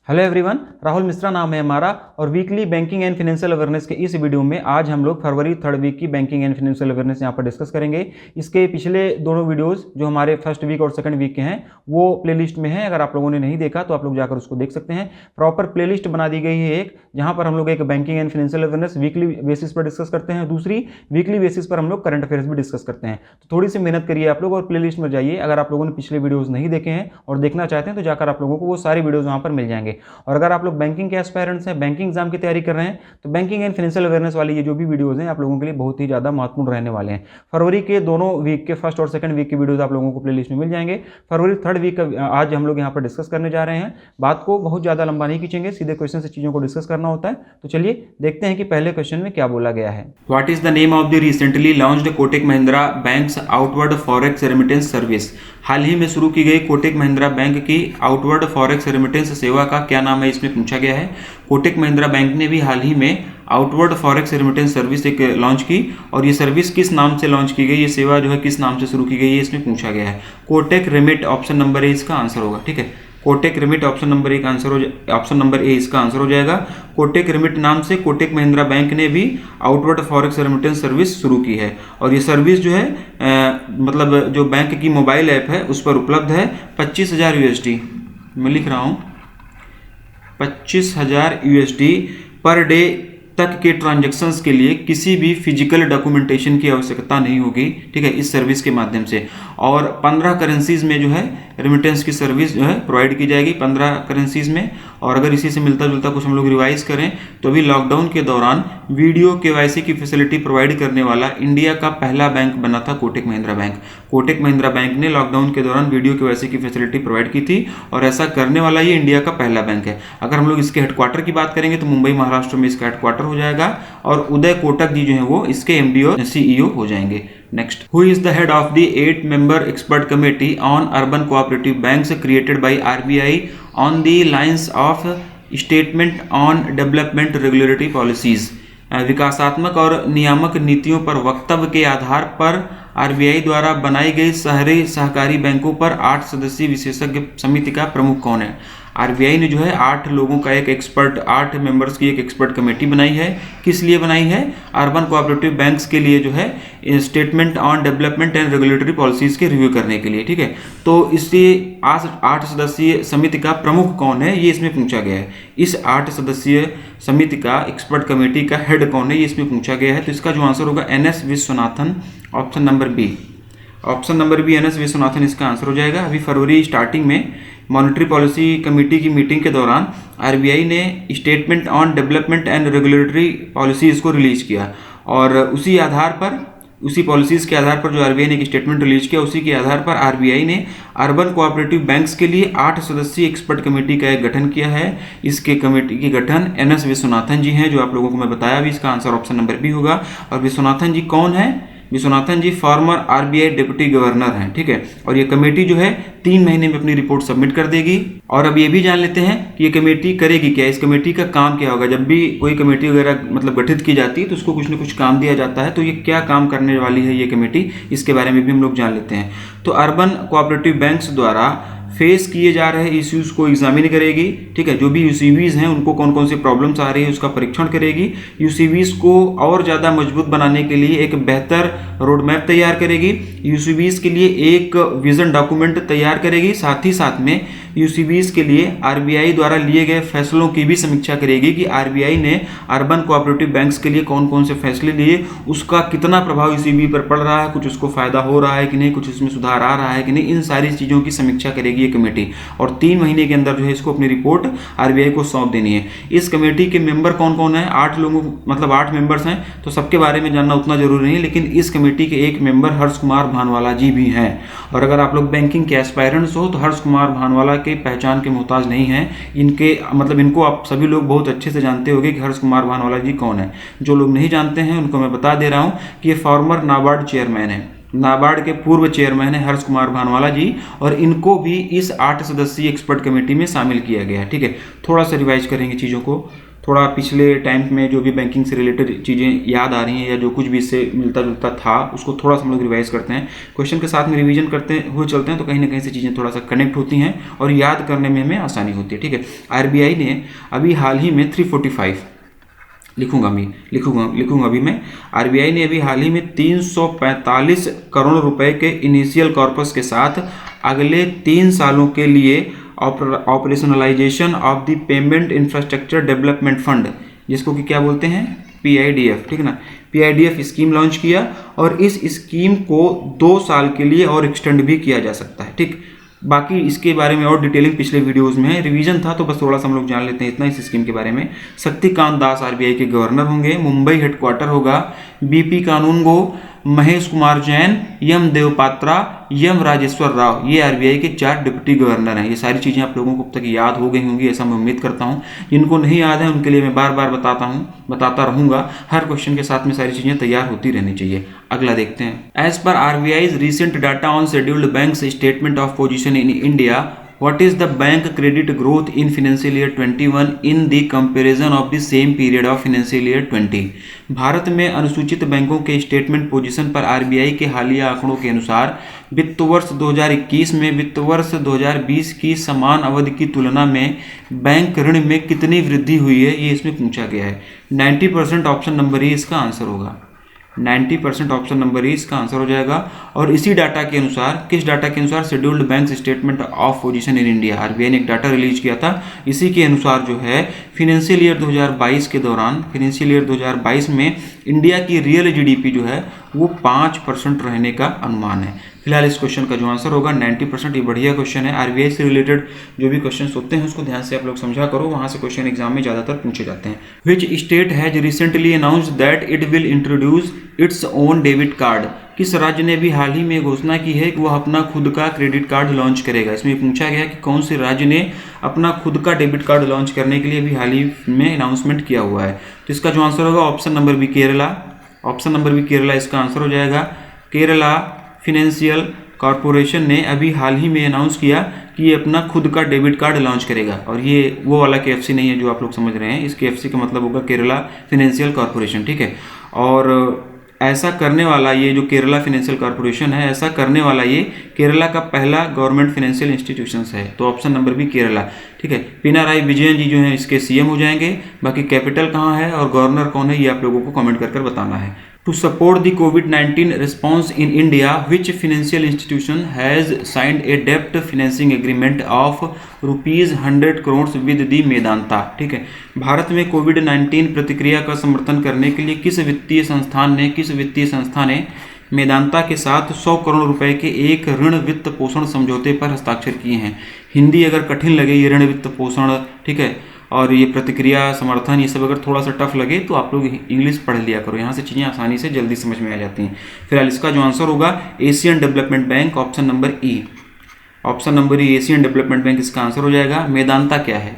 Hello everyone, Rahul Mishra नाम है हमारा और weekly banking and financial awareness के इस वीडियो में आज हम लोग फरवरी थर्ड वीक की बैंकिंग एंड फाइनेंशियल अवेयरनेस यहाँ पर डिस्कस करेंगे। इसके पिछले दोनों वीडियोस जो हमारे फर्स्ट वीक और सेकंड वीक के हैं वो प्लेलिस्ट में है। अगर आप लोगों ने नहीं देखा तो आप लोग जाकर उसको देख सकते हैं। प्रॉपर प्लेलिस्ट बना दी गई है एक, जहाँ पर हम लोग एक banking and financial awareness weekly basis पर डिस्कस करते हैं, दूसरी वीकली बेसिस पर हम लोग करंट अफेयर्स भी डिस्कस करते हैं। तो थोड़ी सी मेहनत करिए आप लोग और प्लेलिस्ट में जाइए। अगर आप लोगों ने पिछले वीडियोज़ नहीं देखे हैं और देखना चाहते हैं तो जाकर आप लोगों को वो सारी वीडियोज़ वहाँ पर मिल जाएंगे। और अगर आप लोग बैंकिंग के एस्पायरेंट्स हैं, बैंकिंग एग्जाम की तैयारी कर रहे हैं, तो बैंकिंग एंड फाइनेंशियल अवेयरनेस वाली ये जो भी वीडियोस हैं आप लोगों के लिए बहुत ही ज़्यादा महत्वपूर्ण रहने वाले हैं। फरवरी के दोनों वीक के फर्स्ट और सेकंड वीक की वीडियोस आप लोगों को प्लेलिस्ट में मिल जाएंगे। फरवरी थर्ड वीक का आज हम लोग यहाँ पर डिस्कस करने जा रहे हैं। बात को बहुत ज़्यादा लंबा नहीं खींचेंगे, सीधे क्वेश्चन से चीज़ों को डिस्कस करना होता है। तो चलिए देखते हैं कि पहले क्वेश्चन में क्या बोला गया है। What is the name of the recently launched Kotak Mahindra bank's outward forex remittance service? हाल ही में शुरू की गई कोटक महिंद्रा बैंक की आउटवर्ड फॉरेक्स रेमिटेंस सेवा का क्या नाम है, इसमें पूछा गया है। कोटक महिंद्रा बैंक ने भी हाल ही में आउटवर्ड फॉरेक्स रेमिटेंस सर्विस एक लॉन्च की और ये सर्विस किस नाम से लॉन्च की गई, ये सेवा जो है किस नाम से शुरू की गई है, इसमें पूछा गया है। कोटक रिमिट ऑप्शन नंबर ए इसका आंसर होगा। ठीक है, कोटक रिमिट ऑप्शन नंबर ए इसका आंसर हो जाएगा। कोटक रिमिट नाम से कोटक महिंद्रा बैंक ने भी आउटवर्ड फॉरेक्स रेमिटेंस सर्विस शुरू की है और ये सर्विस जो है मतलब जो बैंक की मोबाइल ऐप है उस पर उपलब्ध है। 25,000 USD मैं लिख रहा हूँ, 25,000 USD पर डे तक के ट्रांजैक्शंस के लिए किसी भी फिजिकल डॉक्यूमेंटेशन की आवश्यकता नहीं होगी। ठीक है, इस सर्विस के माध्यम से। और 15 करेंसीज में जो है रेमिटेंस की सर्विस जो है प्रोवाइड की जाएगी, 15 करेंसीज में। और अगर इसी से मिलता जुलता कुछ हम लोग रिवाइज करें तो अभी लॉकडाउन के दौरान वीडियो KYC की फैसिलिटी प्रोवाइड करने वाला इंडिया का पहला बैंक बना था कोटक महिंद्रा बैंक। कोटक महिंद्रा बैंक ने लॉकडाउन के दौरान वीडियो KYC की फैसिलिटी प्रोवाइड की थी और ऐसा करने वाला ये इंडिया का पहला बैंक है। अगर हम लोग इसके हेडक्वार्टर की बात करेंगे तो मुंबई महाराष्ट्र में इसका हेडक्वार्टर हो जाएगा और उदय कोटक जी जो है वो इसके MD और CEO हो जाएंगे। Next, who is the head of the 8-member expert committee on urban cooperative banks created by RBI on the lines of statement on development regulatory policies? विकासात्मक और नियामक नीतियों पर वक्तव्य के आधार पर RBI द्वारा बनाई गई शहरी सहकारी बैंकों पर 8 सदस्यीय विशेषज्ञ समिति का प्रमुख कौन है? RBI ने जो है 8 लोगों का एक एक्सपर्ट, 8 मेंबर्स की एक एक्सपर्ट कमेटी बनाई है। किस लिए बनाई है? अर्बन कोऑपरेटिव बैंक्स के लिए जो है statement on development and regulatory policies के रिव्यू करने के लिए। ठीक है, तो इससे 8 सदस्यीय समिति का प्रमुख कौन है ये इसमें पूछा गया है। इस 8 सदस्यीय समिति का एक्सपर्ट कमेटी का हेड कौन है ये इसमें पूछा गया है। तो इसका जो आंसर होगा NS Viswanathan, option number B. ऑप्शन नंबर बी NS विश्वनाथन इसका आंसर हो जाएगा। अभी फरवरी स्टार्टिंग में मॉनेटरी पॉलिसी कमेटी की मीटिंग के दौरान RBI ने statement on development and regulatory policies को रिलीज किया और उसी आधार पर, उसी पॉलिसीज के आधार पर जो RBI ने एक स्टेटमेंट रिलीज किया, उसी के आधार पर RBI ने अर्बन कोऑपरेटिव बैंक्स के लिए 8 सदस्यीय एक्सपर्ट कमेटी का एक गठन किया है। इसके कमेटी की गठन NS विश्वनाथन जी हैं, जो आप लोगों को मैं बताया भी। इसका आंसर ऑप्शन नंबर बी होगा। और विश्वनाथन जी कौन है? विश्वनाथन जी फॉर्मर RBI डिप्टी गवर्नर हैं। ठीक है, और ये कमेटी जो है 3 महीने में अपनी रिपोर्ट सबमिट कर देगी। और अब ये भी जान लेते हैं कि ये कमेटी करेगी क्या, इस कमेटी का काम क्या होगा। जब भी कोई कमेटी वगैरह मतलब गठित की जाती है तो उसको कुछ न कुछ काम दिया जाता है, तो ये क्या काम करने वाली है ये कमेटी, इसके बारे में भी हम लोग जान लेते हैं। तो अर्बन कोऑपरेटिव बैंक्स द्वारा फेस किए जा रहे इश्यूज को एग्जामिन करेगी। ठीक है, जो भी UCBs हैं उनको कौन कौन सी प्रॉब्लम्स आ रही है उसका परीक्षण करेगी। UCBs को और ज़्यादा मजबूत बनाने के लिए एक बेहतर रोड मैप तैयार करेगी। UCBs के लिए एक विजन डॉक्यूमेंट तैयार करेगी। साथ ही साथ में UCBs के लिए RBI द्वारा लिए गए फैसलों की भी समीक्षा करेगी कि RBI ने अर्बन कोऑपरेटिव बैंक्स के लिए कौन कौन से फैसले लिए, उसका कितना प्रभाव UCB पर पड़ रहा है, कुछ उसको फायदा हो रहा है कि नहीं, कुछ उसमें सुधार आ रहा है कि नहीं, इन सारी चीज़ों की समीक्षा करेगी ये कमेटी। और 3 महीने के अंदर जो है इसको अपनी रिपोर्ट RBI को सौंप देनी है। इस कमेटी के मेंबर कौन कौन है? 8 लोगों, मतलब 8 मेंबर्स हैं, तो सबके बारे में जानना उतना जरूरी नहीं है, लेकिन इस कमेटी के एक मेंबर हर्ष कुमार भानवाला जी भी हैं। और अगर आप लोग बैंकिंग के एस्पायरेंट्स हो तो हर्ष कुमार भानवाला के पहचान के मोहताज नहीं हैं। इनके मतलब इनको आप सभी लोग बहुत अच्छे से जानते होंगे कि हर्ष कुमार भानवाला जी कौन है। जो लोग नहीं जानते हैं उनको मैं बता दे रहा हूँ कि ये फॉर्मर नाबार्ड चेयरमैन है, नाबार्ड के पूर्व चेयरमैन है हर्ष कुमार भानवाला जी, और इनको भी इस 8 सदस्यीय एक्सपर्ट कमेटी में शामिल किया गया है। ठीक है, थोड़ा सा रिवाइज करेंगे चीज़ों को। थोड़ा पिछले टाइम में जो भी बैंकिंग से रिलेटेड चीज़ें याद आ रही हैं या जो कुछ भी इससे मिलता जुलता था उसको थोड़ा सा हम लोग रिवाइज करते हैं, क्वेश्चन के साथ में रिवीजन करते हुए चलते हैं, तो कहीं ना कहीं से चीज़ें थोड़ा सा कनेक्ट होती हैं और याद करने में हमें आसानी होती है। ठीक है, आरबीआई ने अभी हाल ही में 345 लिखूंगा अभी मैं। आरबीआई ने अभी हाल ही में 345 करोड़ रुपए के इनिशियल कॉर्पस के साथ अगले 3 सालों के लिए operationalisation of the payment infrastructure development Fund, जिसको कि क्या बोलते हैं, पीआईडीएफ, ठीक है ना, पीआईडीएफ स्कीम लॉन्च किया और इस स्कीम को 2 साल के लिए और एक्सटेंड भी किया जा सकता है। ठीक, बाकी इसके बारे में और डिटेलिंग पिछले वीडियोस में है, रिवीजन था तो बस थोड़ा सा हम लोग जान लेते हैं इतना इस स्कीम के बारे में। शक्तिकांत दास आरबीआई के गवर्नर होंगे, मुंबई हेडक्वार्टर होगा, बीपी कानूनगो, महेश कुमार जैन, यम देवपात्रा, यम राजेश्वर राव, ये आरबीआई के 4 डिप्टी गवर्नर हैं। ये सारी चीज़ें आप लोगों को अब तक याद हो गई होंगी ऐसा मैं उम्मीद करता हूँ। जिनको नहीं याद है उनके लिए मैं बार बार बताता रहूँगा, हर क्वेश्चन के साथ में सारी चीज़ें तैयार होती रहनी चाहिए। अगला देखते हैं। As per RBI's recent data on scheduled banks statement of position in India, what is the bank credit growth in financial year 21 in the comparison of the same period of financial year 20? Bharat में अनुसूचित बैंकों के statement position पर RBI के हालिया आंकड़ों के अनुसार वित्त वर्ष 2021 में वित्त वर्ष 2020 की समान अवधि की तुलना में बैंक ऋण में कितनी वृद्धि हुई है, ये इसमें पूछा गया है। 90% ऑप्शन नंबर ही इसका आंसर होगा। 90% ऑप्शन नंबर ही इसका आंसर हो जाएगा। और इसी डाटा के अनुसार, किस डाटा के अनुसार, scheduled bank statement of position in India, RBI ने एक डाटा रिलीज किया था, इसी के अनुसार जो है फिनेंशियल ईयर 2022 के दौरान, फिनेंशियल ईयर 2022 में इंडिया की रियल जीडीपी जो है वो 5% रहने का अनुमान है। फिलहाल इस क्वेश्चन का जो आंसर होगा 90%। ये बढ़िया क्वेश्चन है। आरबीआई से रिलेटेड जो भी क्वेश्चन होते हैं उसको ध्यान से आप लोग समझा करो, वहां से क्वेश्चन एग्जाम में ज़्यादातर पूछे जाते हैं। Which state has recently announced that it will introduce its own debit card, किस राज्य ने भी हाल ही में घोषणा की है कि वह अपना खुद का क्रेडिट कार्ड लॉन्च करेगा। इसमें पूछा गया कि कौन से राज्य ने अपना खुद का डेबिट कार्ड लॉन्च करने के लिए भी हाल ही में अनाउंसमेंट किया हुआ है। तो इसका जो आंसर होगा option number B, Kerala. Option number B, Kerala इसका आंसर हो जाएगा। केरला फिनेंशियल कॉरपोरेशन ने अभी हाल ही में अनाउंस किया कि ये अपना खुद का डेबिट कार्ड लॉन्च करेगा, और ये वो वाला केएफसी नहीं है जो आप लोग समझ रहे हैं। इस केएफसी का मतलब होगा केरला फिनेंशियल कॉरपोरेशन, ठीक है। और ऐसा करने वाला ये जो केरला फिनेंशियल कॉरपोरेशन है, ऐसा करने वाला ये केरला का पहला गवर्नमेंट फाइनेंशियल इंस्टीट्यूशंस है। तो ऑप्शन नंबर बी, केरला, ठीक है। पिनाराई विजयन जी जो हैं इसके सीएम हो जाएंगे। बाकी कैपिटल कहाँ है और गवर्नर कौन है ये आप लोगों को कमेंट कर बताना है। To support the covid response in India, which financial institution has signed A dept financing agreement of ₹100 crore with the Medanta, ठीक है। भारत में कोविड-19 प्रतिक्रिया का समर्थन करने के लिए किस वित्तीय संस्था ने मेदांता के साथ 100 करोड़ रुपए के एक ऋण वित्त पोषण समझौते पर हस्ताक्षर किए हैं। हिंदी अगर कठिन लगे ये ऋण वित्त पोषण, ठीक है, और ये प्रतिक्रिया समर्थन, ये सब अगर थोड़ा सा टफ लगे तो आप लोग इंग्लिश पढ़ लिया करो, यहाँ से चीज़ें आसानी से जल्दी समझ में आ जाती हैं। फिलहाल इसका जो आंसर होगा Asian development bank, option number ई। ऑप्शन नंबर ई, एशियन डेवलपमेंट बैंक इसका आंसर हो जाएगा। मेदांता क्या है,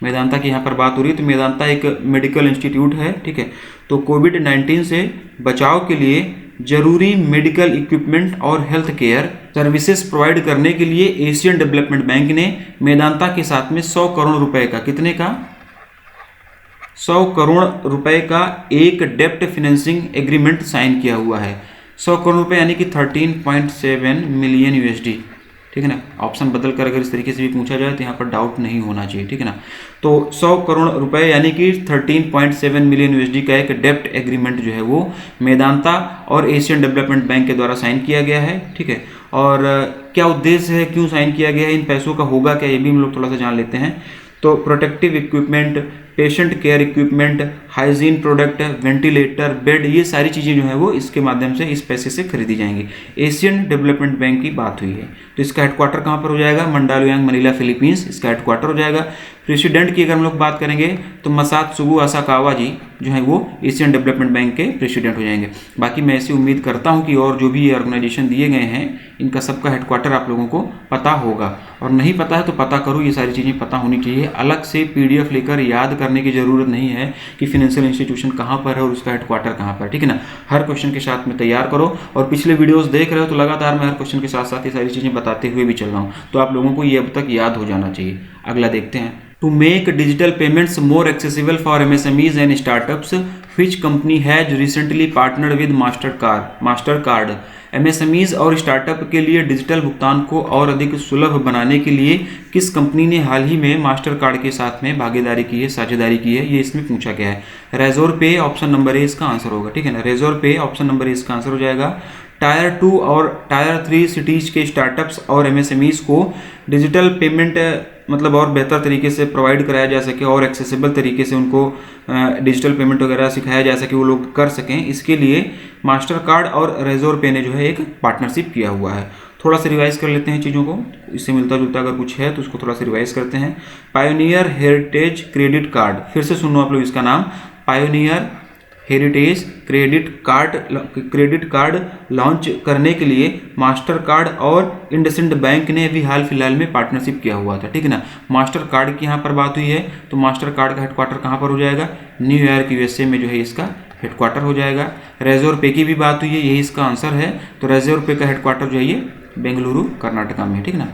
मेदांता की यहाँ पर बात हो रही है, तो मेदांता एक मेडिकल इंस्टीट्यूट है, ठीक है। तो कोविड-19 से बचाव के लिए जरूरी मेडिकल इक्विपमेंट और हेल्थ केयर सर्विसेज प्रोवाइड करने के लिए एशियन डेवलपमेंट बैंक ने मेदांता के साथ में 100 करोड़ रुपए का, कितने का, 100 करोड़ रुपए का एक डेप्ट फाइनेंसिंग एग्रीमेंट साइन किया हुआ है। 100 करोड़ रुपए यानी कि 13.7 मिलियन यूएसडी, ठीक है ना। ऑप्शन बदल कर अगर इस तरीके से भी पूछा जाए तो यहाँ पर डाउट नहीं होना चाहिए, ठीक है ना। तो 100 करोड़ रुपए यानी कि 13.7 मिलियन यूएसडी का एक डेप्ट एग्रीमेंट जो है वो मेदांता और एशियन डेवलपमेंट बैंक के द्वारा साइन किया गया है, ठीक है। और क्या उद्देश्य है, क्यों साइन किया गया है, इन पैसों का होगा क्या, ये भी हम लोग थोड़ा सा जान लेते हैं। तो protective equipment, patient care equipment, hygiene product, ventilator, bed, ये सारी चीज़ें जो है वो इसके माध्यम से, इस पैसे से खरीदी जाएंगी। एशियन डेवलपमेंट बैंक की बात हुई है, तो इसका हेडक्वार्टर कहाँ पर हो जाएगा, मंडालुयांग, मनीला, फिलीपींस, इसका हेडक्वार्टर हो जाएगा। प्रेसिडेंट की अगर हम लोग बात करेंगे तो मसात्सुगु असाकावा जी जो है वो एशियन डेवलपमेंट बैंक के प्रेसिडेंट हो जाएंगे। बाकी मैं ऐसी उम्मीद करता हूँ कि और जो भी ऑर्गेनाइजेशन दिए गए हैं इनका सबका हेडक्वार्टर आप लोगों को पता होगा, और नहीं पता है तो पता करो, ये सारी चीज़ें पता होनी चाहिए। अलग से पीडीएफ लेकर याद करने की ज़रूरत नहीं है कि फाइनेंशियल इंस्टीट्यूशन कहाँ पर है और उसका हेडक्वार्टर कहाँ पर, ठीक है ना। हर क्वेश्चन के साथ में तैयार करो, और पिछले वीडियोस देख रहे हो तो लगातार मैं हर क्वेश्चन के साथ साथ ये सारी चीज़ें बताते हुए भी चल रहा हूँ, तो आप लोगों को ये अब तक याद हो जाना चाहिए। अगला देखते हैं। To make digital payments more accessible for MSMEs and startups, which company has recently partnered with Mastercard? MSMEs और स्टार्टअप के लिए डिजिटल भुगतान को और अधिक सुलभ बनाने के लिए किस कंपनी ने हाल ही में मास्टर कार्ड के साथ में भागीदारी की है, साझेदारी की है, ये इसमें पूछा गया है। रेजोर पे ऑप्शन नंबर ए इसका आंसर होगा, ठीक है ना। रेजोर पे ऑप्शन नंबर ए इसका आंसर हो जाएगा। टायर 2 और टायर 3 सिटीज़ के स्टार्टअप्स और MSMEs को डिजिटल पेमेंट मतलब और बेहतर तरीके से प्रोवाइड कराया जा सके और एक्सेसिबल तरीके से उनको डिजिटल पेमेंट वगैरह सिखाया जा सके, वो लोग कर सकें, इसके लिए मास्टर कार्ड और रेजोर पे ने जो है एक पार्टनरशिप किया हुआ है। थोड़ा सा रिवाइज कर लेते हैं चीज़ों को, इससे मिलता जुलता अगर कुछ है तो उसको थोड़ा सा रिवाइज करते हैं। पायोनियर हेरिटेज क्रेडिट कार्ड, फिर से सुनो आप लोग इसका नाम, pioneer heritage credit card launch करने के लिए मास्टर कार्ड और इंडसइंड बैंक ने अभी हाल फिलहाल में पार्टनरशिप किया हुआ था, ठीक है ना। मास्टर कार्ड की यहाँ पर बात हुई है तो मास्टर कार्ड का हेडक्वार्टर कहाँ पर हो जाएगा, न्यूयॉर्क USA में जो है इसका हेडक्वार्टर हो जाएगा। रेजोर पे की भी बात हुई है, यही इसका आंसर है। तो रेजोर पे का हेडक्वार्टर जो है ये बेंगलुरु कर्नाटका में, ठीक है ना,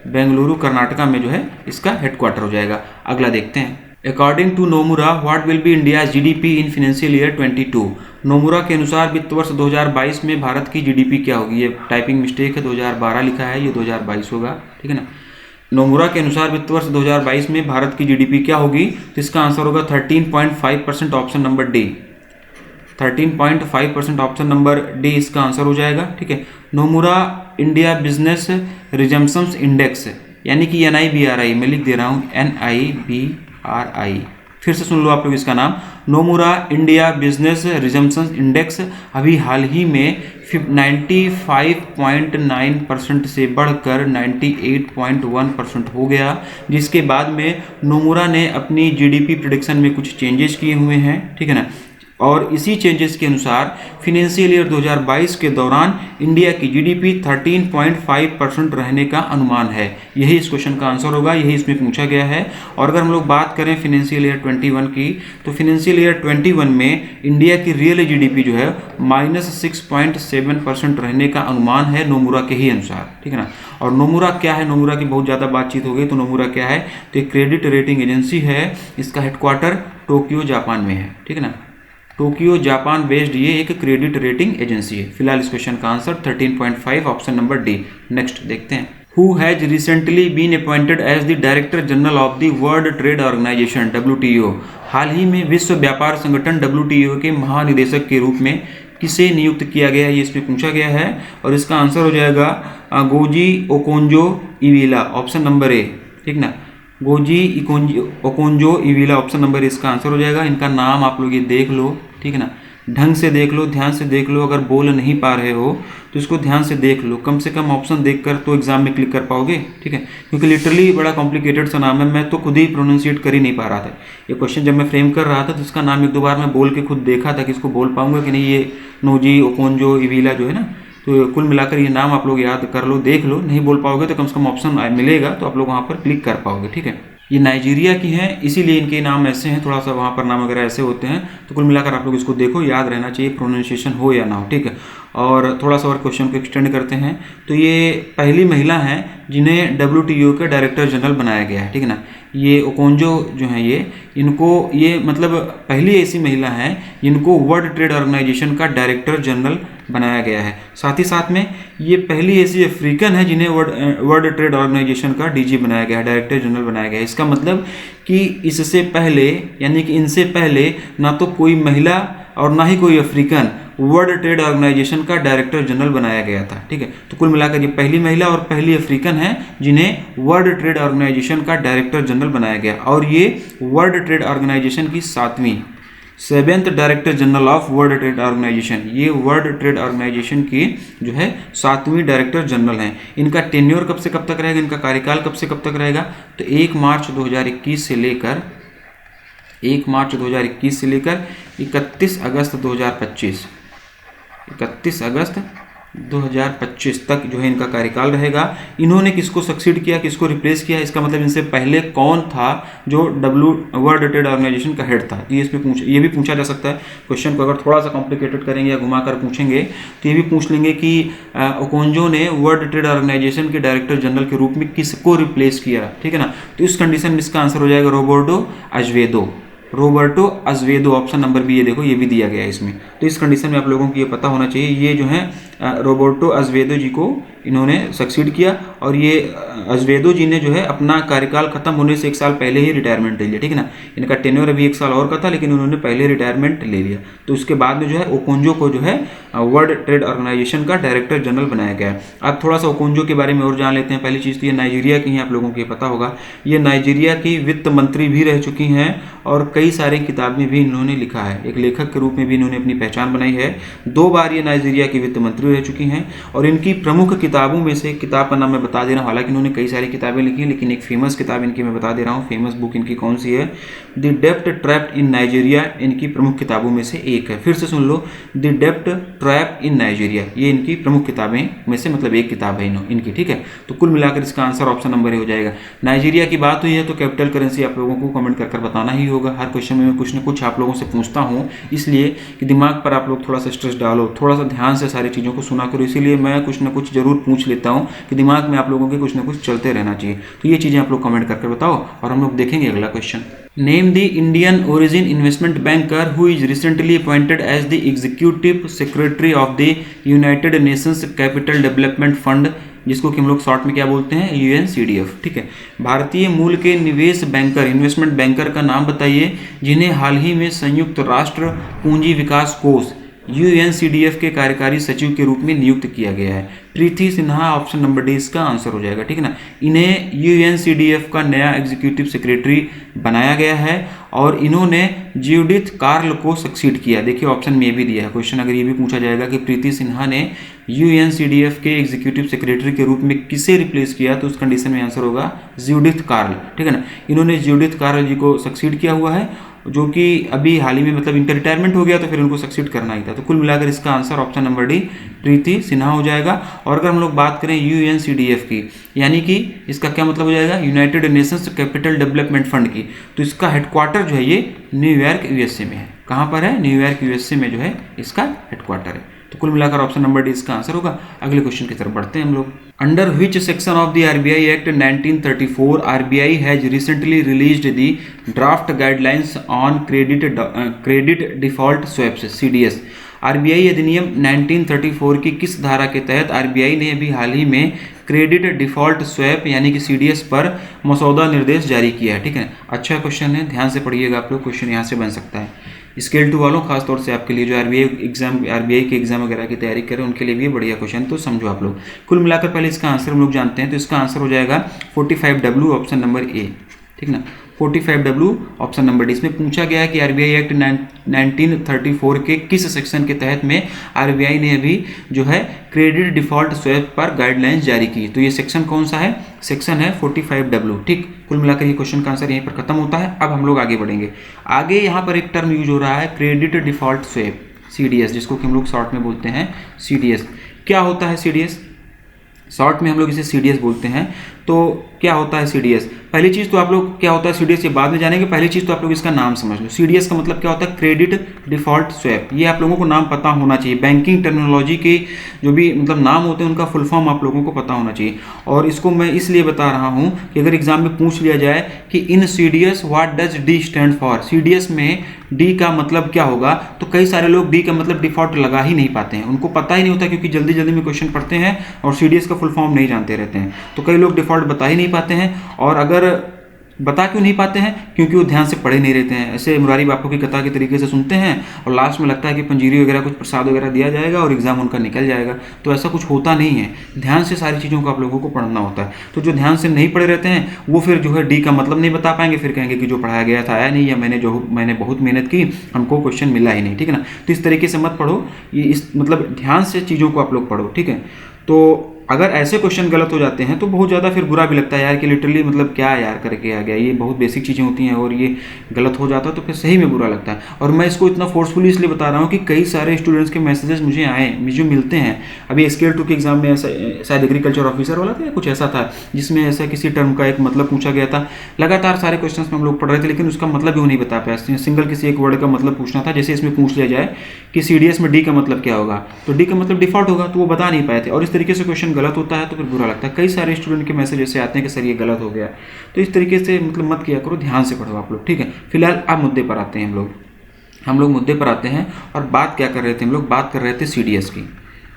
बेंगलुरु कर्नाटका में जो है इसका हेडक्वार्टर हो जाएगा। अगला देखते हैं। According to Nomura what will be India GDP in financial year 22? Nomura के अनुसार वित्त वर्ष 2022 में भारत की GDP क्या होगी। ये टाइपिंग मिस्टेक है, 2012 लिखा है, ये 2022 होगा, ठीक है ना। नोमुरा के अनुसार वित्त वर्ष 2022 में भारत की GDP क्या होगी, तो इसका आंसर होगा 13.5%, option number D. 13.5% option number D इसका आंसर हो जाएगा, ठीक है। नोमुरा इंडिया बिजनेस रिजम्पशंस इंडेक्स, यानी कि NIBRI, मैं लिख दे रहा हूँ NIBRI, फिर से सुन लो आप लोग इसका नाम, नोमुरा इंडिया बिजनेस रिजम्पशंस इंडेक्स अभी हाल ही में 95.9% से बढ़कर 98.1% हो गया, जिसके बाद में नोमुरा ने अपनी GDP प्रेडिक्शन में कुछ चेंजेस किए हुए हैं, ठीक है ना। और इसी चेंजेस के अनुसार फिनेंशियल ईयर 2022 के दौरान इंडिया की GDP 13.5% रहने का अनुमान है। यही इस क्वेश्चन का आंसर होगा, यही इसमें पूछा गया है। और अगर हम लोग बात करें फिनेंशियल ईयर 21 की, तो फिनेंशियल ईयर 21 में इंडिया की रियल GDP जो है -6.7% रहने का अनुमान है नोमुरा के ही अनुसार, ठीक है ना। और नोमुरा क्या है, नोमुरा की बहुत ज़्यादा बातचीत हो गई, तो नोमुरा क्या है, तो एक क्रेडिट रेटिंग एजेंसी है, इसका हेडक्वार्टर टोक्यो जापान में है, ठीक है ना। टोक्यो जापान बेस्ड ये एक क्रेडिट रेटिंग एजेंसी है। फिलहाल इस क्वेश्चन का answer 13.5, option number D. Next देखते हैं। Who has recently been appointed as the director general of the World Trade Organisation WTO? हाल ही में विश्व व्यापार संगठन WTO के महानिदेशक के रूप में किसे नियुक्त किया गया है, ये इसमें पूछा गया है। और इसका आंसर हो जाएगा Ngozi Okonjo Iweala, option number A, ठीक ना। Ngozi Okonjo Iweala, option number इसका आंसर हो जाएगा। इनका नाम आप लोग ये देख लो, ठीक है ना, ढंग से देख लो, ध्यान से देख लो। अगर बोल नहीं पा रहे हो तो इसको ध्यान से देख लो, कम से कम ऑप्शन देखकर तो एग्जाम में क्लिक कर पाओगे, ठीक है। क्योंकि लिटरली बड़ा कॉम्प्लिकेटेड सा नाम है, मैं तो खुद ही प्रोनाउंसिएट कर ही नहीं पा रहा था। ये क्वेश्चन जब मैं फ्रेम कर रहा था तो इसका नाम एक दो बार मैं बोल के खुद देखा था कि इसको बोल पाऊंगा कि नहीं। ये नोजी ओकोंजो इविला जो है ना, तो कुल मिलाकर ये नाम आप लोग याद कर लो, देख लो। नहीं बोल पाओगे तो कम से कम ऑप्शन मिलेगा तो आप लोग वहाँ पर क्लिक कर पाओगे, ठीक है। ये नाइजीरिया की हैं, इसीलिए इनके नाम ऐसे हैं, थोड़ा सा वहाँ पर नाम वगैरह ऐसे होते हैं। तो कुल मिलाकर आप लोग इसको देखो, याद रहना चाहिए, प्रोनाउंसिएशन हो या ना हो, ठीक है। और थोड़ा सा और क्वेश्चन को एक्सटेंड करते हैं। तो ये पहली महिला हैं जिन्हें WTO का डायरेक्टर जनरल बनाया गया है, ठीक है ना। ये ओकोंजो जो हैं ये मतलब पहली ऐसी महिला हैं जिनको वर्ल्ड ट्रेड ऑर्गेनाइजेशन का डायरेक्टर जनरल बनाया गया है। साथ ही साथ में ये पहली ऐसी अफ्रीकन है जिन्हें वर्ल्ड ट्रेड ऑर्गेनाइजेशन का DG बनाया गया है, डायरेक्टर जनरल बनाया गया है। इसका मतलब कि इससे पहले, यानी कि इनसे पहले ना तो कोई महिला और ना ही कोई अफ्रीकन वर्ल्ड ट्रेड ऑर्गेनाइजेशन का डायरेक्टर जनरल बनाया गया था, ठीक है। तो कुल मिलाकर ये पहली महिला और पहली अफ्रीकन है जिन्हें वर्ल्ड ट्रेड ऑर्गेनाइजेशन का डायरेक्टर जनरल बनाया गया। और ये वर्ल्ड ट्रेड ऑर्गेनाइजेशन की 7th director general of World Trade Organisation, ये वर्ल्ड ट्रेड ऑर्गेनाइजेशन की जो है 7वीं डायरेक्टर जनरल हैं। इनका टेन्योर कब से कब तक रहेगा, इनका कार्यकाल कब से कब तक रहेगा, तो 1 मार्च 2021 से लेकर 31 अगस्त 2025, 31 अगस्त 2025 तक जो है इनका कार्यकाल रहेगा। इन्होंने किसको सक्सीड किया, किसको रिप्लेस किया, इसका मतलब इनसे पहले कौन था जो वर्ल्ड ट्रेड ऑर्गेनाइजेशन का हेड था, ये भी पूछा जा सकता है। क्वेश्चन को अगर थोड़ा सा कॉम्प्लिकेटेड करेंगे या घुमाकर पूछेंगे तो ये भी पूछ लेंगे कि ओकोंजो ने वर्ल्ड ट्रेड ऑर्गेनाइजेशन के डायरेक्टर जनरल के रूप में किसको रिप्लेस किया, ठीक है ना। तो इस कंडीशन में इसका आंसर हो जाएगा रोबर्टो अज़वेदो। ऑप्शन नंबर बी, ये देखो ये भी दिया गया है इसमें। तो इस कंडीशन में आप लोगों को ये पता होना चाहिए, ये जो है रोबर्टो अज़वेदो जी को इन्होंने सक्सीड किया, और ये अज़वेदो जी ने जो है अपना कार्यकाल खत्म होने से 1 साल पहले ही रिटायरमेंट ले लिया, ठीक है ना। इनका टेन्योर अभी 1 साल और का था, लेकिन उन्होंने पहले रिटायरमेंट ले लिया। तो उसके बाद में जो है ओकोंजो को जो है वर्ल्ड ट्रेड ऑर्गेनाइजेशन का डायरेक्टर जनरल बनाया गया है। अब थोड़ा सा ओकोंजो के बारे में और जान लेते हैं। पहली चीज़ तो ये नाइजीरिया की हैं, आप लोगों को ये पता होगा। ये नाइजीरिया की वित्त मंत्री भी रह चुकी हैं और कई सारी किताबें भी इन्होंने लिखा है। एक लेखक के रूप में भी इन्होंने अपनी पहचान बनाई है। 2 बार ये नाइजीरिया की वित्त मंत्री रह चुकी हैं, और इनकी प्रमुख किताबों में से एक किताब का नाम मैं बता दे रहा हूँ। हालांकि इन्होंने कई सारी किताबें लिखी हैं, लेकिन एक फेमस किताब इनकी मैं बता दे रहा हूँ। फेमस बुक इनकी कौन सी है? द डेब्ट ट्रैप इन नाइजीरिया इनकी प्रमुख किताबों में से एक है। फिर से सुन लो, द डेब्ट ट्रैप इन नाइजीरिया, ये इनकी प्रमुख किताबें में से मतलब एक किताब है इनकी, ठीक है। तो कुल मिलाकर इसका आंसर ऑप्शन नंबर ए हो जाएगा। नाइजीरिया की बात हुई है तो कैपिटल करेंसी आप लोगों को कमेंट कर बताना ही होगा। हर क्वेश्चन में मैं कुछ न कुछ आप लोगों से पूछता हूँ, इसलिए कि दिमाग पर आप लोग थोड़ा सा स्ट्रेस डालो, थोड़ा सा ध्यान से सारी चीज़ों को सुना करो। इसीलिए मैं कुछ न कुछ जरूर पूछ लेता हूँ कि दिमाग में आप लोगों के कुछ न कुछ चलते रहना चाहिए। तो ये चीज़ें आप लोग कमेंट करके बताओ, और हम लोग देखेंगे अगला question. Name the Indian origin investment banker who is recently appointed as the executive secretary of the United Nations Capital Development Fund, जिसको कि हम लोग शॉर्ट में क्या बोलते हैं? UNCDF, ठीक है। भारतीय मूल के निवेश बैंकर, इन्वेस्टमेंट बैंकर का नाम बताइए जिन्हें हाल ही में संयुक्त राष्ट्र पूंजी विकास कोष UNCDF के कार्यकारी सचिव के रूप में नियुक्त किया गया है। प्रीति सिन्हा, ऑप्शन नंबर डी इसका आंसर हो जाएगा, ठीक है ना। इन्हें UNCDF का नया एग्जीक्यूटिव सेक्रेटरी बनाया गया है, और इन्होंने ज्यूडिथ कार्ल को सक्सीड किया। देखिए ऑप्शन में ये भी दिया है। क्वेश्चन अगर ये भी पूछा जाएगा कि प्रीति सिन्हा ने UNCDF के एग्जीक्यूटिव सेक्रेटरी के रूप में किसे रिप्लेस किया, तो उस कंडीशन में आंसर होगा ज्यूडिथ कार्ल, ठीक है ना। इन्होंने ज्यूडिथ कार्ल जी को सक्सीड किया हुआ है, जो कि अभी हाल ही में मतलब इनका रिटायरमेंट हो गया, तो फिर उनको सक्सीड करना ही था। तो कुल मिलाकर इसका आंसर ऑप्शन नंबर डी प्रीति सिन्हा हो जाएगा। और अगर हम लोग बात करें UNCDF की, यानी कि इसका क्या मतलब हो जाएगा? United Nations Capital Development fund की, तो इसका हेडक्वार्टर जो है ये न्यूयॉर्क USA में है। कहाँ पर है? न्यूयॉर्क USA में जो है इसका हेडक्वार्टर है। तो कुल मिलाकर ऑप्शन नंबर डी इसका आंसर होगा। अगले क्वेश्चन की तरफ बढ़ते हैं हम लोग। Under which section of the RBI act 1934 RBI has recently released the draft guidelines on credit default swaps CDS। RBI अधिनियम 1934 की किस धारा के तहत RBI ने अभी हाल ही में क्रेडिट डिफॉल्ट स्वैप यानी कि CDS पर मसौदा निर्देश जारी किया है, ठीक है। अच्छा क्वेश्चन है, ध्यान से पढ़िएगा आप लोग, क्वेश्चन यहाँ से बन सकता है। स्केल 2 वालों खासतौर से आपके लिए जो RBI के एग्जाम वगैरह की तैयारी करें उनके लिए भी बढ़िया क्वेश्चन, तो समझो आप लोग। कुल मिलाकर पहले इसका आंसर हम लोग जानते हैं, तो इसका आंसर हो जाएगा 45W, ऑप्शन नंबर ए, ठीक ना। 45W option number D. इसमें पूछा गया है कि RBI एक्ट 1934 के किस सेक्शन के तहत में RBI ने अभी जो है क्रेडिट डिफॉल्ट स्वैप पर गाइडलाइंस जारी की। तो ये सेक्शन कौन सा है? सेक्शन है 45W, ठीक। कुल मिलाकर ये क्वेश्चन का आंसर यहीं पर खत्म होता है। अब हम लोग आगे बढ़ेंगे। आगे यहाँ पर एक टर्म यूज हो रहा है क्रेडिट डिफॉल्ट स्वैप CDS, जिसको कि हम लोग शॉर्ट में बोलते हैं CDS। क्या होता है CDS? शॉर्ट में हम लोग इसे CDS बोलते हैं। तो क्या होता है CDS? पहली चीज़ तो आप लोग क्या होता है CDS ये बाद में जानेंगे। पहली चीज़ तो आप लोग इसका नाम समझ लो। CDS का मतलब क्या होता है? Credit default swap. ये आप लोगों को नाम पता होना चाहिए। बैंकिंग टेक्नोलॉजी के जो भी मतलब नाम होते हैं उनका फुल फॉर्म आप लोगों को पता होना चाहिए। और इसको मैं इसलिए बता रहा हूँ कि अगर एग्जाम में पूछ लिया जाए कि इन CDS what does D stand for, CDS में D का मतलब क्या होगा, तो कई सारे लोग D का मतलब डिफॉल्ट लगा ही नहीं पाते हैं, उनको पता ही नहीं होता, क्योंकि जल्दी जल्दी में क्वेश्चन पढ़ते हैं और CDS का फुल फॉर्म नहीं जानते रहते हैं। तो कई लोग डिफॉल्ट बता ही नहीं पाते हैं। और अगर बता क्यों नहीं पाते हैं? क्योंकि वो ध्यान से पढ़े नहीं रहते हैं। ऐसे मुरारी बापू की कथा के तरीके से सुनते हैं और लास्ट में लगता है कि पंजीरी वगैरह कुछ प्रसाद वगैरह दिया जाएगा और एग्जाम उनका निकल जाएगा। तो ऐसा कुछ होता नहीं है। ध्यान से सारी चीज़ों को आप लोगों को पढ़ना होता है। तो जो ध्यान से नहीं पढ़े रहते हैं वो फिर जो है D का मतलब नहीं बता पाएंगे, फिर कहेंगे कि जो पढ़ाया गया था आया नहीं, या मैंने बहुत मेहनत की, हमको क्वेश्चन मिला ही नहीं, ठीक है ना। तो इस तरीके से मत पढ़ो, ये इस मतलब ध्यान से चीज़ों को आप लोग पढ़ो, ठीक है। तो अगर ऐसे क्वेश्चन गलत हो जाते हैं तो बहुत ज़्यादा फिर बुरा भी लगता है यार कि लिटरली मतलब क्या यार करके आ गया, ये बहुत बेसिक चीज़ें होती हैं और ये गलत हो जाता है तो फिर सही में बुरा लगता है। और मैं इसको इतना फोर्सफुली इसलिए बता रहा हूँ कि कई सारे स्टूडेंट्स के मैसेजेस मुझे आए, मुझे मिलते हैं। अभी स्केल 2 के एग्जाम में ऐसा शायद एग्रीकल्चर ऑफिसर वाला था या कुछ ऐसा था, जिसमें ऐसा किसी टर्म का एक मतलब पूछा गया था। लगातार सारे क्वेश्चन में हम लोग पढ़ रहे थे लेकिन उसका मतलब भी वो नहीं बता पाया, सिंगल किसी एक वर्ड का मतलब पूछना था। जैसे इसमें पूछ लिया जाए कि CDS में डी का मतलब क्या होगा, तो डी का मतलब डिफॉल्ट होगा, तो वो बता नहीं पाए थे। और इस तरीके से क्वेश्चन गलत होता है तो फिर बुरा लगता है। कई सारे स्टूडेंट के मैसेज ऐसे आते हैं कि सर ये गलत हो गया, तो इस तरीके से मतलब मत किया करो, ध्यान से पढ़ो आप लोग, ठीक है। फिलहाल अब मुद्दे पर आते हैं हम लोग मुद्दे पर आते हैं। और बात क्या कर रहे थे हम लोग, बात कर रहे थे CDS की,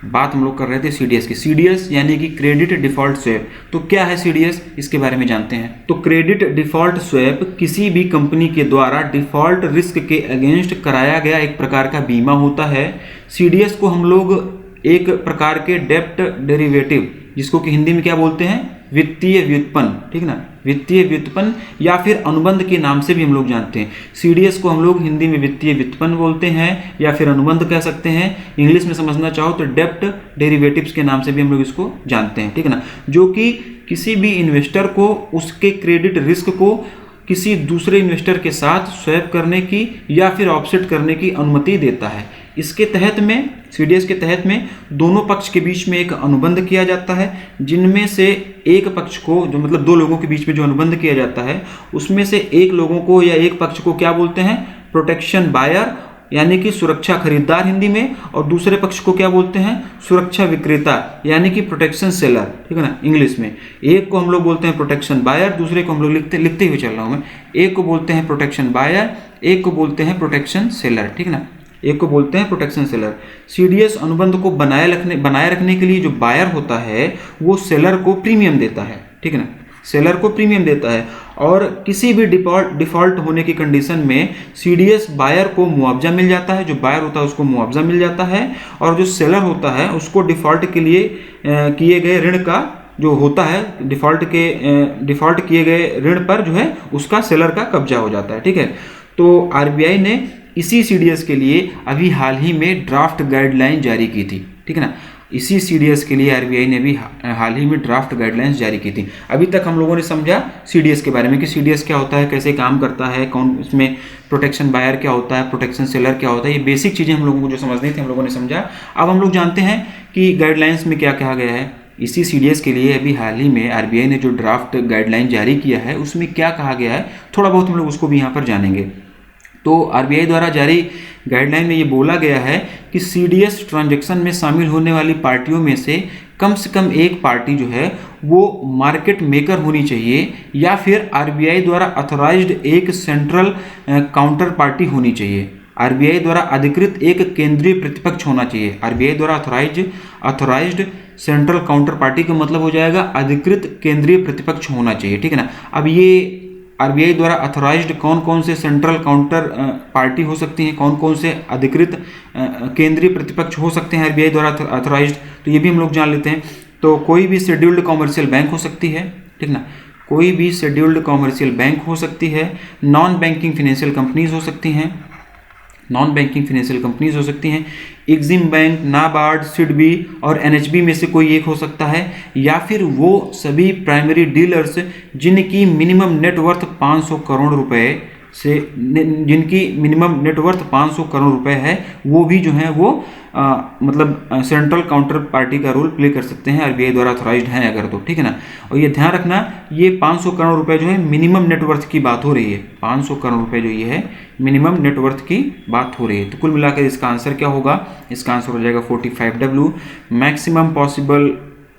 बात हम लोग कर रहे थे CDS की। CDS यानी कि क्रेडिट डिफॉल्ट स्वैप। तो क्या है CDS, इसके बारे में जानते हैं। तो क्रेडिट डिफॉल्ट स्वैप किसी भी कंपनी के द्वारा डिफॉल्ट रिस्क के अगेंस्ट कराया गया एक प्रकार का बीमा होता है। CDS को हम लोग एक प्रकार के डेप्ट डेरिवेटिव, जिसको कि हिंदी में क्या बोलते हैं, वित्तीय व्युत्पन्न, ठीक ना, वित्तीय व्युत्पन्न या फिर अनुबंध के नाम से भी हम लोग जानते हैं। CDS को हम लोग हिंदी में वित्तीय व्युत्पन्न बोलते हैं या फिर अनुबंध कह सकते हैं। इंग्लिश में समझना चाहो तो डेप्ट डेरिवेटिव्स के नाम से भी हम लोग इसको जानते हैं, ठीक है ना। जो कि किसी भी इन्वेस्टर को उसके क्रेडिट रिस्क को किसी दूसरे इन्वेस्टर के साथ स्वैप करने की या फिर ऑफसेट करने की अनुमति देता है। इसके तहत में, CDS के तहत में दोनों पक्ष के बीच में एक अनुबंध किया जाता है, जिनमें से एक पक्ष को, जो मतलब दो लोगों के बीच में जो अनुबंध किया जाता है, उसमें से एक लोगों को या एक पक्ष को क्या बोलते हैं, प्रोटेक्शन बायर यानी कि सुरक्षा खरीदार हिंदी में, और दूसरे पक्ष को क्या बोलते हैं, सुरक्षा विक्रेता यानी कि प्रोटेक्शन सेलर, ठीक है ना, इंग्लिश में। एक को हम लोग बोलते हैं प्रोटेक्शन बायर, दूसरे को हम लोग लिखते हुए चल रहा हूं मैं, एक को बोलते हैं प्रोटेक्शन बायर, एक को बोलते हैं प्रोटेक्शन सेलर, ठीक ना, एक को बोलते हैं प्रोटेक्शन सेलर। CDS अनुबंध को बनाए रखने के लिए जो बायर होता है वो सेलर को प्रीमियम देता है, ठीक है ना, सेलर को प्रीमियम देता है। और किसी भी डिफॉल्ट होने की कंडीशन में CDS बायर को मुआवजा मिल जाता है, जो बायर होता है उसको मुआवजा मिल जाता है, और जो सेलर होता है उसको डिफॉल्ट के लिए किए गए ऋण का जो होता है, डिफॉल्ट किए गए ऋण पर जो है उसका सेलर का कब्जा हो जाता है, ठीक है। तो RBI ने इसी CDS के लिए अभी हाल ही में ड्राफ्ट गाइडलाइन जारी की थी, ठीक है ना। इसी CDS के लिए RBI ने भी हाल ही में ड्राफ्ट गाइडलाइंस जारी की थी। अभी तक हम लोगों ने समझा CDS के बारे में कि CDS क्या होता है, कैसे काम करता है, कौन इसमें प्रोटेक्शन बायर क्या होता है, प्रोटेक्शन सेलर क्या होता है, ये बेसिक चीज़ें हम लोगों को जो समझनी थी हम लोगों ने समझा। अब हम लोग जानते हैं कि गाइडलाइंस में क्या कहा गया है। इसी CDS के लिए अभी हाल ही में RBI ने जो ड्राफ्ट गाइडलाइन जारी किया है उसमें क्या कहा गया है, थोड़ा बहुत हम लोग उसको भी यहाँ पर जानेंगे। तो RBI द्वारा जारी गाइडलाइन में ये बोला गया है कि CDS ट्रांजैक्शन में शामिल होने वाली पार्टियों में से कम एक पार्टी जो है वो मार्केट मेकर होनी चाहिए या फिर RBI द्वारा अथॉराइज्ड एक सेंट्रल काउंटर पार्टी होनी चाहिए। RBI द्वारा अधिकृत एक केंद्रीय प्रतिपक्ष होना चाहिए। RBI द्वारा अथॉराइज्ड सेंट्रल काउंटर पार्टी का मतलब हो जाएगा अधिकृत केंद्रीय प्रतिपक्ष होना चाहिए, ठीक है ना। अब ये RBI द्वारा अथॉराइज्ड कौन कौन से सेंट्रल काउंटर पार्टी हो सकती हैं, कौन कौन से अधिकृत केंद्रीय प्रतिपक्ष हो सकते हैं RBI द्वारा अथॉराइज्ड, तो ये भी हम लोग जान लेते हैं। तो कोई भी शेड्यूल्ड कॉमर्शियल बैंक हो सकती है, ठीक ना, कोई भी शेड्यूल्ड कॉमर्शियल बैंक हो सकती है, नॉन बैंकिंग फाइनेंशियल कंपनीज हो सकती हैं, नॉन बैंकिंग फाइनेंशियल कंपनीज हो सकती हैं, एग्जिम बैंक, नाबार्ड, सिडबी और NHB में से कोई एक हो सकता है, या फिर वो सभी प्राइमरी डीलर्स जिनकी मिनिमम नेटवर्थ 500 करोड़ रुपए से, जिनकी मिनिमम नेटवर्थ 500 करोड़ रुपए है, वो भी जो है वो मतलब सेंट्रल काउंटर पार्टी का रोल प्ले कर सकते हैं RBI द्वारा अथॉराइज्ड हैं अगर तो, ठीक है ना। और ये ध्यान रखना, ये 500 करोड़ रुपए जो है मिनिमम नेटवर्थ की बात हो रही है, 500 करोड़ रुपए जो ये है मिनिमम नेटवर्थ की बात हो रही है। तो कुल मिलाकर इसका आंसर क्या होगा, इसका आंसर हो जाएगा 45W। मैक्सिमम पॉसिबल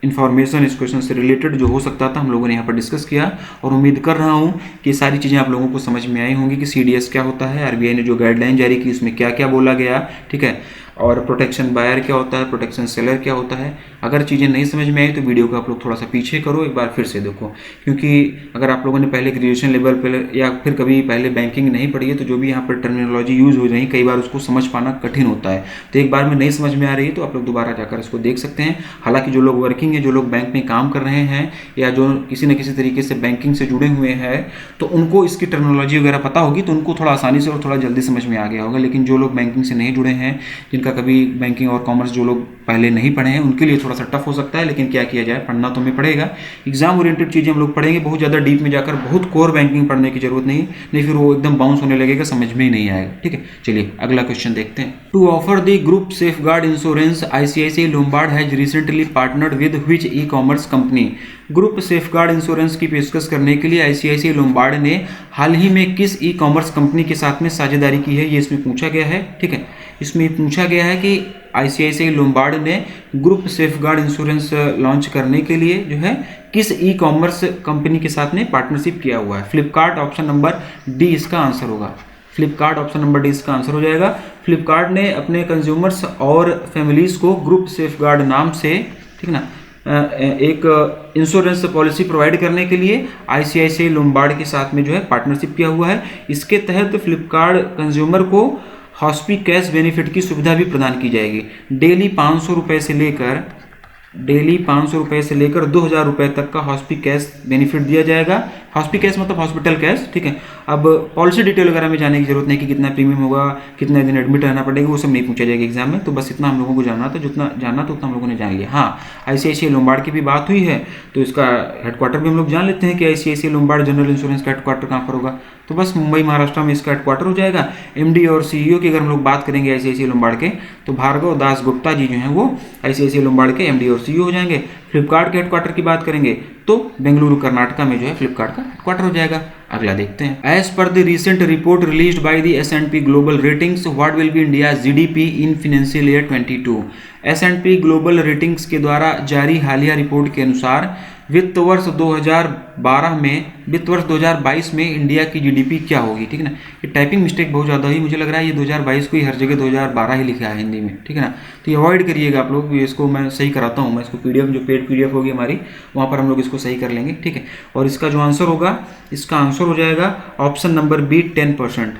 इन्फॉर्मेशन इस क्वेश्चन से रिलेटेड जो हो सकता था हम लोगों ने यहाँ पर डिस्कस किया, और उम्मीद कर रहा हूँ कि सारी चीज़ें आप लोगों को समझ में आई होंगी कि CDS क्या होता है, RBI ने जो गाइडलाइन जारी की उसमें क्या क्या बोला गया, ठीक है, और प्रोटेक्शन बायर क्या होता है, प्रोटेक्शन सेलर क्या होता है। अगर चीज़ें नहीं समझ में आई तो वीडियो को आप लोग थोड़ा सा पीछे करो, एक बार फिर से देखो, क्योंकि अगर आप लोगों ने पहले ग्रेजुएशन लेवल पर या फिर कभी पहले बैंकिंग नहीं पढ़ी है तो जो भी यहाँ पर टर्मिनोलॉजी यूज़ हो रही है कई बार उसको समझ पाना कठिन होता है। तो एक बार में नहीं समझ में आ रही है तो आप लोग दोबारा जाकर इसको देख सकते हैं। हालांकि जो लोग वर्किंग है, जो लोग बैंक में काम कर रहे हैं या जो किसी न किसी तरीके से बैंकिंग से जुड़े हुए हैं तो उनको इसकी टर्मिनोलॉजी वगैरह पता होगी, तो उनको थोड़ा आसानी से और थोड़ा जल्दी समझ में आ गया होगा। लेकिन जो लोग बैंकिंग से नहीं जुड़े हैं, जिनका जिनका कभी बैंकिंग और कॉमर्स जो लोग पहले नहीं पढ़े हैं उनके लिए थोड़ा सा टफ हो सकता है, लेकिन क्या किया जाए, पढ़ना तो हमें पड़ेगा। एग्जाम ओरिएंटेड चीज़ें हम लोग पढ़ेंगे, बहुत ज़्यादा डीप में जाकर बहुत कोर बैंकिंग पढ़ने की जरूरत नहीं, नहीं फिर वो एकदम बाउंस होने लगेगा, समझ में ही नहीं आएगा। ठीक है, चलिए अगला क्वेश्चन देखते हैं। To offer the group safeguard insurance ICICI Lombard has recently partnered with which e commerce company. Group safeguard insurance की पेशकश करने के लिए ICICI लोम्बार्ड ने हाल ही में किस ई कॉमर्स कंपनी के साथ में साझेदारी की है, ये इसमें पूछा गया है। ठीक है, इसमें पूछा गया है कि ICICI लोम्बार्ड ने ग्रुप सेफगार्ड इंश्योरेंस लॉन्च करने के लिए जो है किस ई कॉमर्स कंपनी के साथ में पार्टनरशिप किया हुआ है। फ्लिपकार्ट ऑप्शन नंबर डी इसका आंसर होगा। फ्लिपकार्ट ऑप्शन नंबर डी इसका आंसर हो जाएगा। फ्लिपकार्ट ने अपने कंज्यूमर्स और फैमिलीज को ग्रुप सेफगार्ड नाम से, ठीक ना, एक इंश्योरेंस पॉलिसी प्रोवाइड करने के लिए ICICI लोम्बार्ड के साथ में जो है पार्टनरशिप किया हुआ है। इसके तहत फ्लिपकार्ट कंज्यूमर को हॉस्पी कैश बेनिफिट की सुविधा भी प्रदान की जाएगी। डेली 500 रुपये से लेकर 2000 रुपये तक का हॉस्पी कैश बेनिफिट दिया जाएगा। हॉस्पी कैश मतलब हॉस्पिटल कैश। ठीक है, अब पॉलिसी डिटेल वगैरह में जाने की जरूरत नहीं कि कितना प्रीमियम होगा, कितने दिन एडमिट रहना पड़ेगा, वो सब नहीं पूछा जाएगा एग्जाम में। तो बस इतना हम लोगों को जानना था, जितना जानना तो उतना हम लोगों ने जान लिया। हाँ, ICICI लोम्बार्ड की भी बात हुई है तो इसका हेडक्वार्टर भी हम लोग जान लेते हैं कि ICICI लोम्बार्ड जनरल इंश्योरेंस का हेडक्वार्टर कहाँ पर होगा। तो बस मुंबई महाराष्ट्र में इसका हेडक्वार्टर हो जाएगा। MD और CEO की अगर हम लोग बात करेंगे ICICI लोम्बार्ड के, तो भार्गव दास गुप्ता जी जो हैं वो ICICI लोम्बार्ड के MD और CEO हो जाएंगे। फ्लिपकार्ट के हेडक्वार्टर की बात करेंगे तो बेंगलुरु कर्नाटका में जो है फ्लिपकार्ट का हेडक्वार्टर हो जाएगा। अगला देखते हैं। As per the recent report released by the S&P global ratings, what will be India GDP in financial year 22। S&P global ratings के द्वारा जारी हालिया रिपोर्ट के अनुसार वित्त वर्ष 2022 में इंडिया की GDP क्या होगी। ठीक है ना, ये टाइपिंग मिस्टेक बहुत ज़्यादा हुई, मुझे लग रहा है ये 2022 को ही हर जगह 2012 ही लिखा है हिंदी में। ठीक है ना, तो ये अवॉइड करिएगा आप लोग, इसको मैं सही कराता हूँ, मैं इसको PDF जो पेड PDF होगी हमारी वहाँ पर हम लोग इसको सही कर लेंगे। ठीक है, और इसका जो आंसर होगा, इसका आंसर हो जाएगा option number B 10%।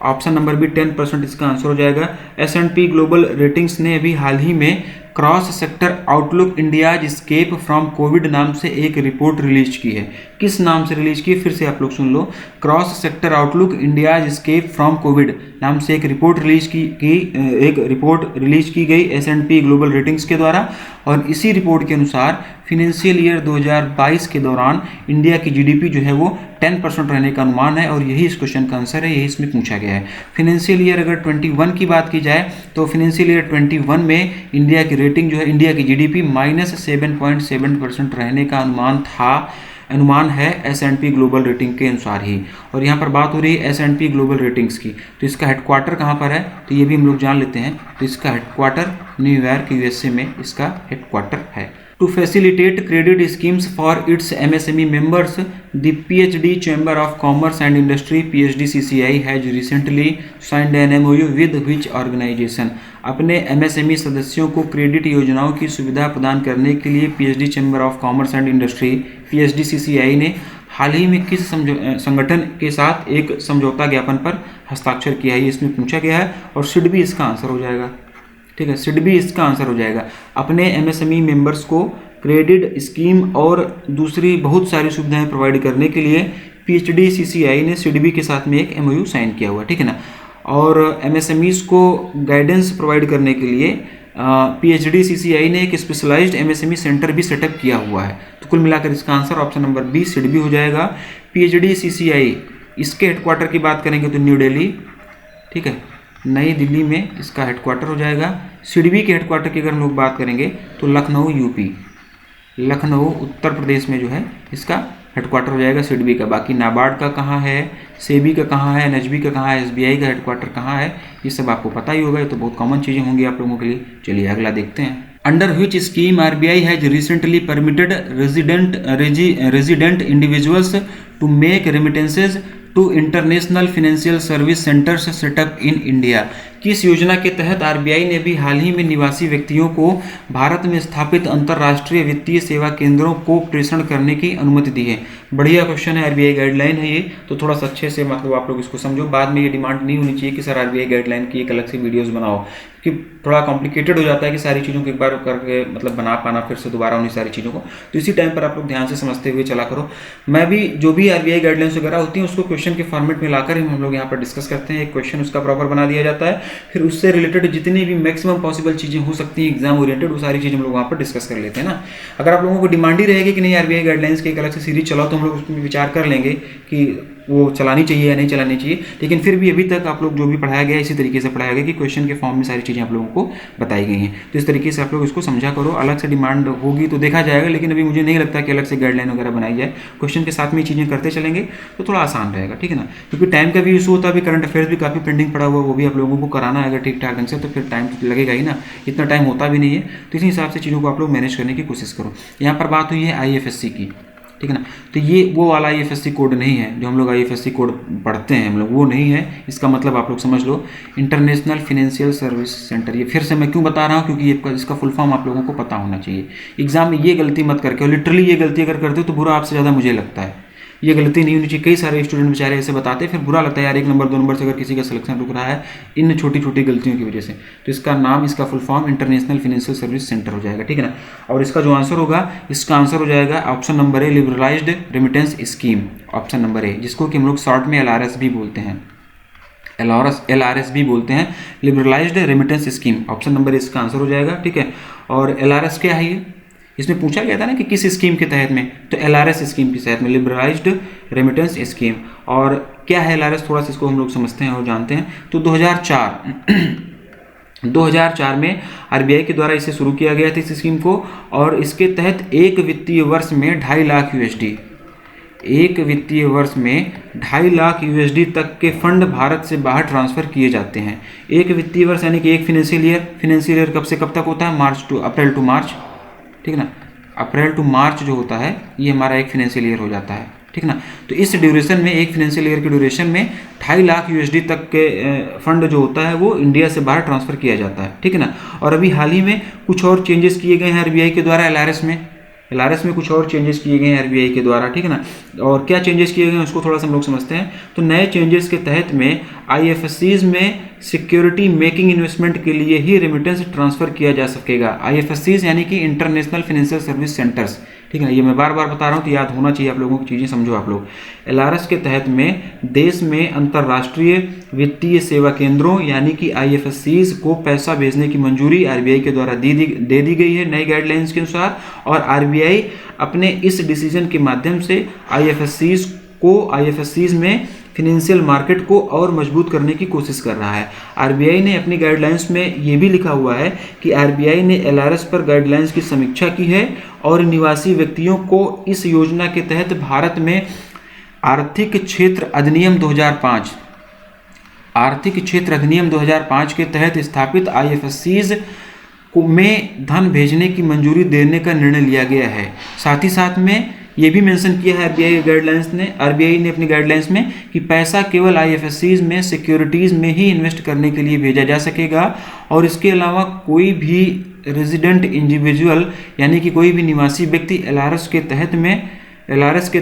Option number B 10% इसका आंसर हो जाएगा। S&P ग्लोबल रेटिंग्स ने अभी हाल ही में cross sector outlook India's escape from Covid नाम से एक रिपोर्ट रिलीज की है। किस नाम से रिलीज की, फिर से आप लोग सुन लो। Cross sector outlook India's escape from Covid नाम से एक रिपोर्ट रिलीज की गई S&P ग्लोबल रेटिंग्स के द्वारा, और इसी रिपोर्ट के अनुसार फिनेंशियल ईयर 2022 के दौरान इंडिया की GDP जो है वो 10% रहने का अनुमान है, और यही इस क्वेश्चन का आंसर है, यही इसमें पूछा गया है। फिनेंशियल ईयर अगर 21 की बात की जाए तो फिनेंशियल ईयर 21 में इंडिया की रेटिंग जो है, इंडिया की GDP -7.7% रहने का अनुमान है S&P ग्लोबल रेटिंग के अनुसार ही। और यहाँ पर बात हो रही है S&P ग्लोबल रेटिंग्स की, तो इसका हेडक्वार्टर कहाँ पर है, तो ये भी हम लोग जान लेते हैं। तो इसका हेडक्वार्टर न्यूयॉर्क USA में इसका हेडक्वार्टर है। To facilitate credit schemes for its MSME members, the PhD Chamber of Commerce and Industry PhDCCI has recently signed an MOU with which organization। अपने MSME सदस्यों को क्रेडिट योजनाओं की सुविधा प्रदान करने के लिए PhD Chamber of Commerce and Industry PhDCCI ने हाल ही में किस संगठन के साथ एक समझौता ज्ञापन पर हस्ताक्षर किया है, ये इसमें पूछा गया है। और SIDBI इसका आंसर हो जाएगा। ठीक है, SIDBI इसका आंसर हो जाएगा। अपने MSME मेंबर्स को क्रेडिट स्कीम और दूसरी बहुत सारी सुविधाएं प्रोवाइड करने के लिए PhDCCI ने SIDBI के साथ में एक MOU साइन किया हुआ है। ठीक है ना, और MSMEs को गाइडेंस प्रोवाइड करने के लिए PhDCCI ने एक स्पेशलाइज्ड MSME सेंटर भी सेटअप किया हुआ है। तो कुल मिलाकर इसका answer option number B SIDBI हो जाएगा। PhDCCI इसके हेडक्वार्टर की बात करेंगे तो न्यू दिल्ली, ठीक है, नई दिल्ली में इसका हेडक्वार्टर हो जाएगा। SIDBI के हेडक्वार्टर की अगर हम लोग बात करेंगे तो लखनऊ UP, लखनऊ उत्तर प्रदेश में जो है इसका हेडक्वार्टर हो जाएगा SIDBI का। बाकी नाबार्ड का कहाँ है, SEBI का कहाँ है, NHB का कहाँ है, SBI का हेडक्वार्टर कहाँ है, ये सब आपको पता ही होगा, ये तो बहुत कॉमन चीज़ें होंगी आप लोगों के लिए। चलिए अगला देखते हैं। Under which scheme RBI has recently permitted resident individuals to make remittances to international financial service centres set up in India. किस योजना के तहत RBI ने भी हाल ही में निवासी व्यक्तियों को भारत में स्थापित अंतर्राष्ट्रीय वित्तीय सेवा केंद्रों को प्रेषण करने की अनुमति दी है। बढ़िया क्वेश्चन है, RBI गाइडलाइन है ये, तो थोड़ा सा अच्छे से मतलब आप लोग इसको समझो। बाद में ये डिमांड नहीं होनी चाहिए कि सर RBI गाइडलाइन की एक अलग से वीडियोस बनाओ, कि थोड़ा कॉम्प्लिकेटेड हो जाता है कि सारी चीज़ों को एक बार करके मतलब बना पाना फिर से दोबारा उन्हीं सारी चीज़ों को। तो इसी टाइम पर आप लोग ध्यान से समझते हुए चला करो। मैं भी जो भी RBI गाइडलाइंस वगैरह होती हैं उसको क्वेश्चन के फॉर्मेट में लाकर हम लोग यहाँ पर डिस्कस करते हैं। एक क्वेश्चन उसका प्रॉपर बना दिया जाता है, फिर उससे रिलेटेड जितनी भी मैक्सिमम पॉसिबल चीज़ें हो सकती हैं एग्जाम ओरिएंटेड, वो सारी चीज़ हम लोग वहाँ पर डिस्कस कर लेते हैं ना। अगर आप लोगों को डिमांड ही रहेगी कि नहीं आरबीआई गाइडलाइंस की एक अलग से सीरीज चलाओ, तो हम लोग उसमें विचार कर लेंगे कि वो चलानी चाहिए या नहीं चलानी चाहिए। लेकिन फिर भी अभी तक आप लोग जो भी पढ़ाया गया इसी तरीके से पढ़ाया गया कि क्वेश्चन के फॉर्म में सारी चीज़ें आप लोगों को बताई गई हैं। तो इस तरीके से आप लोग इसको समझा करो। अलग से डिमांड होगी तो देखा जाएगा, लेकिन अभी मुझे नहीं लगता कि अलग से गाइडलाइन वगैरह बनाई जाए। क्वेश्चन के साथ में चीज़ें करते चलेंगे तो थोड़ा आसान रहेगा, ठीक है ना। क्योंकि टाइम का भी इशू होता है, अभी करंट अफेयर्स भी काफ़ी पेंडिंग पड़ा हुआ है, वो भी आप लोगों को कराना है अगर ठीक ठाक ढंग से, तो फिर टाइम तो लगेगा ही ना, इतना टाइम होता भी नहीं है। तो इसी हिसाब से चीज़ों को आप लोग मैनेज करने की कोशिश करो। यहाँ पर बात हुई है IFSC की, ठीक है ना। तो ये वो वाला IFSC कोड नहीं है जो हम लोग IFSC कोड पढ़ते हैं हम लोग, वो नहीं है। इसका मतलब आप लोग समझ लो, इंटरनेशनल फाइनेंशियल सर्विस सेंटर। ये फिर से मैं क्यों बता रहा हूँ, क्योंकि ये इसका फुल फॉर्म आप लोगों को पता होना चाहिए। एग्जाम में ये गलती मत करके, और लिटरली ये गलती अगर करते हो तो बुरा आपसे ज़्यादा मुझे लगता है। ये गलती नहीं होनी चाहिए। कई सारे स्टूडेंट बेचारे ऐसे बताते हैं, फिर बुरा लगता है यार, 1 नंबर 2 नंबर से अगर किसी का सिलेक्शन रुक रहा है इन छोटी छोटी गलतियों की वजह से। तो इसका नाम, इसका full form international financial service centre हो जाएगा, ठीक है ना। और इसका जो आंसर होगा, इसका आंसर हो जाएगा ऑप्शन नंबर ए, liberalised remittance scheme, option number ए, जिसको कि हम लोग शॉर्ट में LRS भी बोलते हैं। LRS भी बोलते हैं, liberalised remittance scheme. Option number इसका आंसर हो जाएगा, ठीक है। और LRS क्या है, ये इसमें पूछा गया था ना कि किस स्कीम के तहत में, तो LRS स्कीम के तहत में, लिबरलाइज्ड रेमिटेंस स्कीम। और क्या है LRS, थोड़ा सा इसको हम लोग समझते हैं और जानते हैं। तो 2004 में RBI के द्वारा इसे शुरू किया गया था इस स्कीम को, और इसके तहत एक वित्तीय वर्ष में 2.5 लाख USD, एक वित्तीय वर्ष में 2.5 लाख USD तक के फंड भारत से बाहर ट्रांसफर किए जाते हैं। एक वित्तीय वर्ष यानी कि एक फाइनेंशियल ईयर कब से कब तक होता है, अप्रैल टू मार्च, ठीक है ना। अप्रैल टू मार्च जो होता है ये हमारा एक फाइनेंशियल ईयर हो जाता है, ठीक ना। तो इस ड्यूरेशन में, एक फाइनेंशियल ईयर के ड्यूरेशन में 2.5 लाख USD तक के फंड जो होता है वो इंडिया से बाहर ट्रांसफर किया जाता है, ठीक है ना। और अभी हाल ही में कुछ और चेंजेस किए गए हैं RBI के द्वारा LRS में कुछ और चेंजेस किए गए हैं RBI के द्वारा, ठीक है ना। और क्या चेंजेस किए गए हैं उसको थोड़ा सा हम लोग समझते हैं। तो नए चेंजेस के तहत में IFSCs में सिक्योरिटी मेकिंग इन्वेस्टमेंट के लिए ही रेमिटेंस ट्रांसफर किया जा सकेगा। IFSCs यानी कि इंटरनेशनल फाइनेंशियल सर्विस सेंटर्स, ठीक है ना। ये मैं बार बार बता रहा हूँ तो याद होना चाहिए आप लोगों की चीज़ें, समझो आप लोग। LRS के तहत में देश में अंतर्राष्ट्रीय वित्तीय सेवा केंद्रों यानी कि IFSCs को पैसा भेजने की मंजूरी RBI के द्वारा दे दी गई है नई गाइडलाइंस के अनुसार। और RBI अपने इस डिसीजन के माध्यम से IFSCs में फिनेंशियल मार्केट को और मजबूत करने की कोशिश कर रहा है। RBI ने अपनी गाइडलाइंस में ये भी लिखा हुआ है कि RBI ने LRS पर गाइडलाइंस की समीक्षा की है और निवासी व्यक्तियों को इस योजना के तहत भारत में आर्थिक क्षेत्र अधिनियम 2005 के तहत स्थापित IFSCs में धन भेजने की मंजूरी देने का निर्णय लिया गया है। साथ ही साथ में ये भी मेंशन किया है RBI ने अपनी गाइडलाइंस में कि पैसा केवल IFSCs में सिक्योरिटीज़ में ही इन्वेस्ट करने के लिए भेजा जा सकेगा, और इसके अलावा कोई भी रेजिडेंट इंडिविजुअल यानी कि कोई भी निवासी व्यक्ति LRS के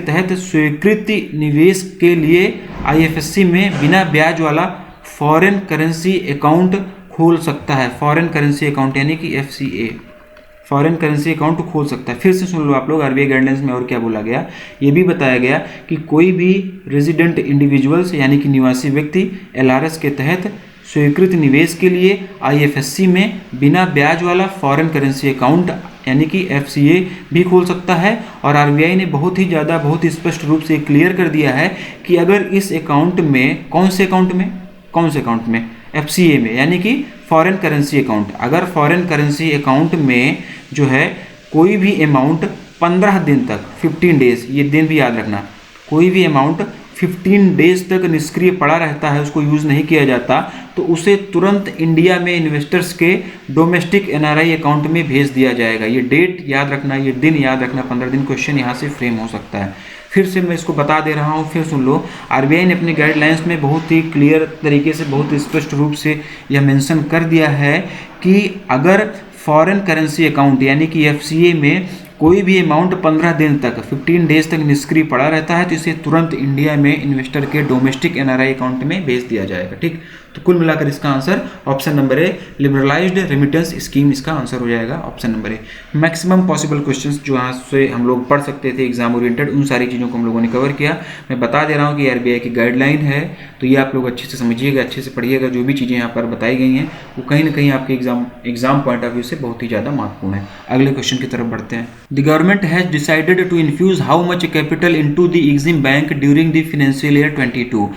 तहत स्वीकृति निवेश के लिए IFSC में बिना ब्याज वाला फॉरेन करेंसी अकाउंट खोल सकता है। फॉरेन करेंसी अकाउंट यानी कि FCA, फॉरेन करेंसी अकाउंट खोल सकता है। फिर से सुन लो आप लोग, RBI गाइडलाइंस में और क्या बोला गया, ये भी बताया गया कि कोई भी रेजिडेंट इंडिविजुअल्स यानी कि निवासी व्यक्ति LRS के तहत स्वीकृत निवेश के लिए IFSC में बिना ब्याज वाला फॉरेन करेंसी अकाउंट यानी कि FCA भी खोल सकता है। और RBI ने बहुत ही स्पष्ट रूप से क्लियर कर दिया है कि अगर इस अकाउंट में, कौन से अकाउंट में, FCA में यानी कि फॉरेन करेंसी अकाउंट, अगर फॉरेन करेंसी अकाउंट में जो है कोई भी अमाउंट 15 दिन तक, 15 डेज, ये दिन भी याद रखना, कोई भी अमाउंट 15 डेज तक निष्क्रिय पड़ा रहता है, उसको यूज़ नहीं किया जाता, तो उसे तुरंत इंडिया में इन्वेस्टर्स के डोमेस्टिक NRI अकाउंट में भेज दिया जाएगा। ये डेट याद रखना, ये दिन याद रखना, 15 दिन, क्वेश्चन यहाँ से फ्रेम हो सकता है। फिर से मैं इसको बता दे रहा हूँ, फिर सुन लो। RBI ने अपनी गाइडलाइंस में बहुत ही क्लियर तरीके से, बहुत ही स्पष्ट रूप से यह मेंशन कर दिया है कि अगर फॉरेन करेंसी अकाउंट यानी कि FCA में कोई भी अमाउंट 15 दिन तक 15 डेज तक निष्क्रिय पड़ा रहता है तो इसे तुरंत इंडिया में इन्वेस्टर के डोमेस्टिक एनआरआई अकाउंट में भेज दिया जाएगा। ठीक, तो कुल मिलाकर इसका आंसर ऑप्शन नंबर ए, लिबरलाइज्ड रेमिटेंस स्कीम इसका आंसर हो जाएगा ऑप्शन नंबर ए। मैक्सिमम पॉसिबल क्वेश्चंस जो यहाँ से हम लोग पढ़ सकते थे एग्जाम ओरिएंटेड, उन सारी चीज़ों को हम लोगों ने कवर किया। मैं बता दे रहा हूँ कि आरबीआई की गाइडलाइन है, तो ये आप लोग अच्छे से समझिएगा, अच्छे से पढ़िएगा। जो भी चीज़ें यहाँ पर बताई गई हैं वो कहीं ना कहीं आपके एग्जाम पॉइंट ऑफ व्यू से बहुत ही ज़्यादा महत्वपूर्ण है। अगले क्वेश्चन की तरफ बढ़ते हैं। The government has decided to infuse how much capital into the Exim bank during the financial year 22।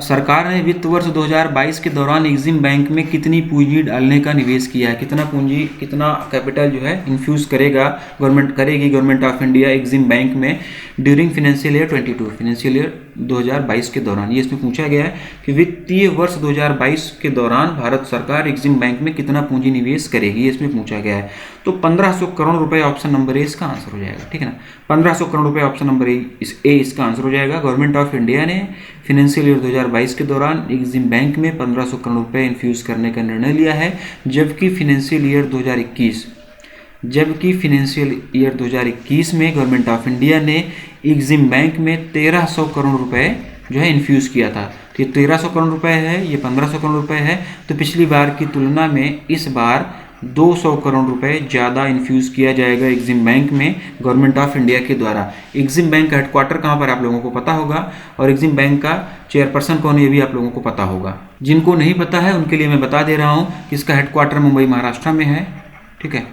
सरकार ने वित्त वर्ष 2022 के दौरान एग्जिम बैंक में कितनी पूंजी डालने का निवेश किया है, कितना पूंजी, कितना कैपिटल जो है infuse government of India Exim bank में during financial year 22, financial year 2022 के दौरान। ये इसमें पूछा गया है कि वित्तीय वर्ष 2022 के दौरान भारत सरकार एग्जिम बैंक में कितना पूंजी निवेश करेगी, ये इसमें पूछा गया है। तो 1500 करोड़ रुपए ऑप्शन नंबर ए इसका आंसर हो जाएगा। ठीक है ना, 1500 करोड़ रुपए ऑप्शन नंबर ए इसका आंसर हो जाएगा। गवर्नमेंट ऑफ इंडिया ने फाइनेंशियल ईयर 2022 के दौरान एग्जिम बैंक में 1500 करोड़ रुपए इन्फ्यूज करने का निर्णय लिया है, जबकि फाइनेंशियल ईयर 2021 में गवर्नमेंट ऑफ इंडिया ने एग्जिम बैंक में 1300 करोड़ रुपए जो है इन्फ्यूज किया था। तो ये 1300 करोड़ रुपए है, ये 1500 करोड़ रुपए है, तो पिछली बार की तुलना में इस बार 200 करोड़ रुपए ज़्यादा इन्फ्यूज़ किया जाएगा एग्जिम बैंक में गवर्नमेंट ऑफ इंडिया के द्वारा। एग्जिम बैंक का हेडक्वार्टर कहाँ पर आप लोगों को पता होगा, और एग्जिम बैंक का चेयरपर्सन कौन है ये भी आप लोगों को पता होगा। जिनको नहीं पता है उनके लिए मैं बता दे रहा हूँ कि इसका हेडक्वार्टर मुंबई महाराष्ट्र में है। ठीक है,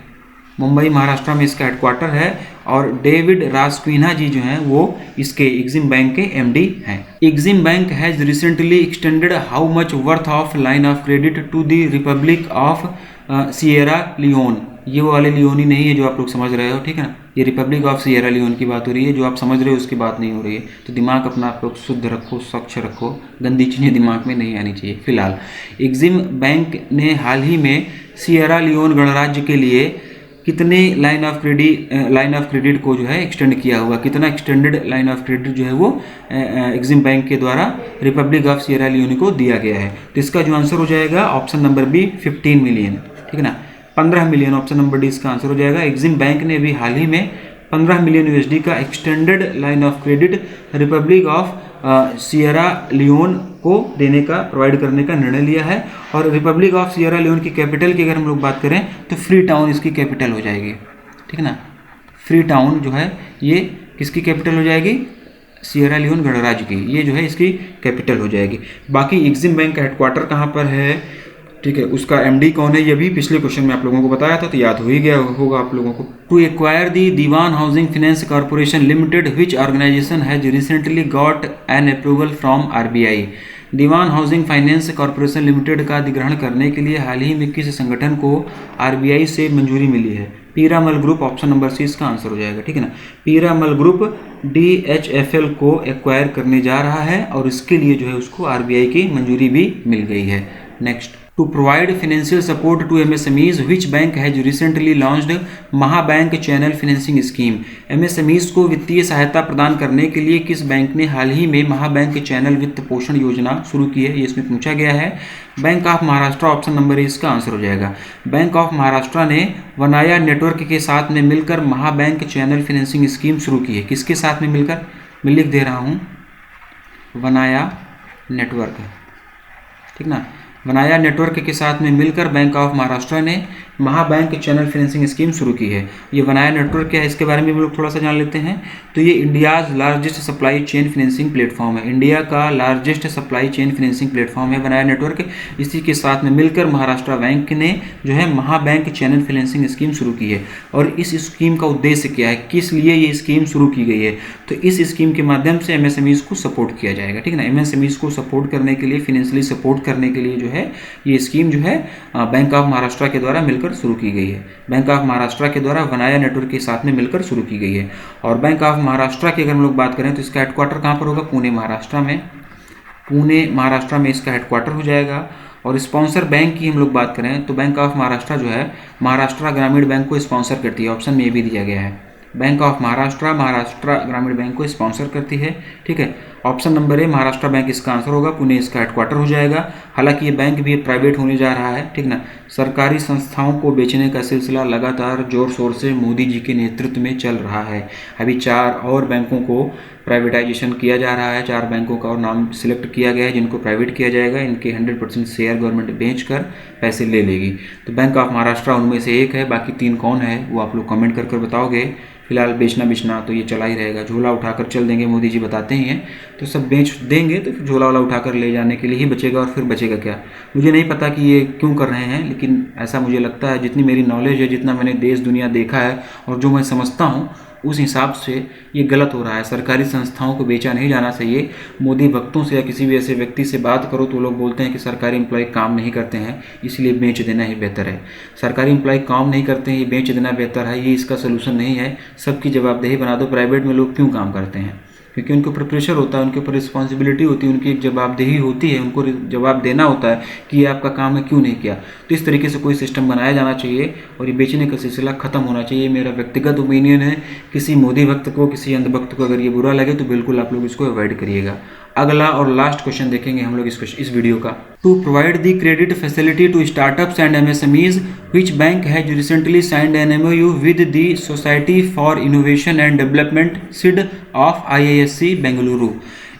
मुंबई महाराष्ट्र में इसका हेडक्वार्टर है, और डेविड राजक्विन्हा जी जो हैं वो इसके एग्जिम बैंक के एमडी हैं। Exim bank has recently extended how much worth of line of credit to the Republic of Sierra Leone. ये वो वाले लियोन ही नहीं है जो आप लोग समझ रहे हो, ठीक है ना, ये रिपब्लिक ऑफ सिएरा लियोन की बात हो रही है। जो आप समझ रहे हो उसकी बात नहीं हो रही है। तो दिमाग अपना आप लोग शुद्ध रखो, स्वच्छ रखो, गंदी चीज़ें दिमाग में नहीं आनी चाहिए। फिलहाल एग्जिम बैंक ने हाल ही में सिएरा लियोन गणराज्य के लिए कितने लाइन ऑफ क्रेडिट को जो है एक्सटेंड किया हुआ, कितना एक्सटेंडेड लाइन ऑफ क्रेडिट जो है वो एग्जिम बैंक के द्वारा रिपब्लिक ऑफ सिएरा लियोन को दिया गया है। तो इसका जो आंसर हो जाएगा ऑप्शन नंबर बी 15 मिलियन। ठीक है ना, 15 मिलियन ऑप्शन नंबर डी इसका आंसर हो जाएगा। एग्जिम बैंक ने भी हाल ही में 15 मिलियन यूएसडी का extended line of credit Republic of Sierra Leone को देने का, प्रोवाइड करने का निर्णय लिया है। और रिपब्लिक ऑफ सिएरा लियोन की कैपिटल की अगर हम लोग बात करें तो फ्री टाउन इसकी कैपिटल हो जाएगी। ठीक है ना, फ्री टाउन जो है ये किसकी कैपिटल हो जाएगी, सिएरा लियोन गणराज्य की, ये जो है इसकी कैपिटल हो जाएगी। बाकी एग्जिम बैंक का हेडक्वार्टर कहाँ पर है, ठीक है, उसका एमडी कौन है, ये भी पिछले क्वेश्चन में आप लोगों को बताया था, तो याद हो ही गया होगा आप लोगों को। To acquire the Dewan housing finance corporation limited which organisation has recently got an approval from RBI. Dewan housing finance corporation limited का अधिग्रहण करने के लिए हाल ही में किस संगठन को आरबीआई से मंजूरी मिली है। Piramal group option number C इसका आंसर हो जाएगा। ठीक है ना, पीरामल ग्रुप DHFL को एक्वायर करने जा रहा है, और इसके लिए जो है उसको आरबीआई की मंजूरी भी मिल गई है। Next, to provide financial support to MSMEs which bank has recently launched Mahabank channel financing scheme. MSMEs को वित्तीय सहायता प्रदान करने के लिए किस बैंक ने हाल ही में महाबैंक चैनल वित्त पोषण योजना शुरू की है, ये इसमें पूछा गया है। Bank of Maharashtra option number ए इसका आंसर हो जाएगा। बैंक ऑफ महाराष्ट्र ने वनाया नेटवर्क के साथ में मिलकर महाबैंक चैनल फाइनेंसिंग स्कीम शुरू की है। किसके साथ में मिलकर, मैं लिख दे रहा हूँ, वनाया नेटवर्क। ठीक ना, वनाया नेटवर्क के साथ में मिलकर बैंक ऑफ महाराष्ट्र ने महाबैंक चैनल फाइनेंसिंग स्कीम शुरू की है। ये वनाया नेटवर्क क्या है, इसके बारे में भी लोग थोड़ा सा जान लेते हैं। तो ये India's largest supply chain financing platform है, इंडिया का largest supply chain financing platform है वनाया नेटवर्क। इसी के साथ में मिलकर महाराष्ट्र बैंक ने जो है महाबैंक चैनल फाइनेंसिंग स्कीम शुरू की है। और इस स्कीम का उद्देश्य क्या है, किस लिए ये स्कीम शुरू की गई है, तो इस स्कीम के माध्यम से MSMEs को सपोर्ट किया जाएगा। ठीक है ना, MSMEs को सपोर्ट करने के लिए, फाइनेंशियली सपोर्ट करने के लिए जो है ये स्कीम जो है बैंक ऑफ महाराष्ट्र के द्वारा मिलकर शुरू की गई है। बैंक ऑफ महाराष्ट्र के द्वारा वनाया नेटवर्क के साथ में मिलकर शुरू की गई है। और बैंक ऑफ महाराष्ट्र की अगर हम लोग बात करें तो इसका हेडक्वार्टर कहाँ पर होगा, पुणे महाराष्ट्र में। पुणे महाराष्ट्र में इसका हेडक्वार्टर हो जाएगा। और स्पॉन्सर बैंक की हम लोग बात करें तो बैंक ऑफ महाराष्ट्र जो है महाराष्ट्र ग्रामीण बैंक को स्पॉन्सर करती है, ऑप्शन में ये भी दिया गया है। बैंक ऑफ महाराष्ट्र महाराष्ट्र ग्रामीण बैंक को स्पॉन्सर करती है। ठीक है, ऑप्शन नंबर ए महाराष्ट्र बैंक इसका आंसर होगा, पुणे इसका हेडक्वार्टर हो जाएगा। हालांकि ये बैंक भी प्राइवेट होने जा रहा है, ठीक ना। सरकारी संस्थाओं को बेचने का सिलसिला लगातार जोर शोर से मोदी जी के नेतृत्व में चल रहा है। अभी 4 और बैंकों को प्राइवेटाइजेशन किया जा रहा है, 4 बैंकों का और नाम सिलेक्ट किया गया है जिनको प्राइवेट किया जाएगा। इनके 100% शेयर गवर्नमेंट बेचकर पैसे ले लेगी। तो बैंक ऑफ महाराष्ट्र उनमें से एक है, बाकी 3 कौन है वो आप लोग कमेंट कर बताओगे। फिलहाल बेचना तो ये चला ही रहेगा, झोला उठाकर चल देंगे, मोदी जी बताते ही हैं। तो सब बेच देंगे तो फिर झोला वाला उठाकर ले जाने के लिए ही बचेगा, और फिर बचेगा क्या मुझे नहीं पता कि ये क्यों कर रहे हैं, लेकिन ऐसा मुझे लगता है। जितनी मेरी नॉलेज है, जितना मैंने देश दुनिया देखा है और जो मैं समझता हूँ उस हिसाब से ये गलत हो रहा है। सरकारी संस्थाओं को बेचा नहीं जाना चाहिए। मोदी भक्तों से या किसी भी ऐसे व्यक्ति से बात करो तो लोग बोलते हैं कि सरकारी एम्प्लॉय काम नहीं करते हैं, इसलिए बेच देना ही बेहतर है। सरकारी एम्प्लॉय काम नहीं करते हैं, ये बेच देना बेहतर है, ये इसका सोल्यूशन नहीं है। सबकी जवाबदेही बना दो। प्राइवेट में लोग क्यों काम करते हैं? क्योंकि उनके ऊपर प्रेशर होता है, उनके ऊपर रिस्पॉन्सिबिलिटी होती है, उनकी एक जवाबदेही होती है, उनको जवाब देना होता है कि ये आपका काम है, क्यों नहीं किया। तो इस तरीके से कोई सिस्टम बनाया जाना चाहिए और ये बेचने का सिलसिला खत्म होना चाहिए। मेरा व्यक्तिगत ओपिनियन है। किसी मोदी भक्त को, किसी अंधभक्त को अगर ये बुरा लगे तो बिल्कुल आप लोग इसको अवॉइड करिएगा। अगला और लास्ट क्वेश्चन देखेंगे हम लोग इस वीडियो का। To provide the credit facility to startups and MSMEs, which bank has recently signed an MoU with the Society for innovation and Development SID of IISc Bengaluru.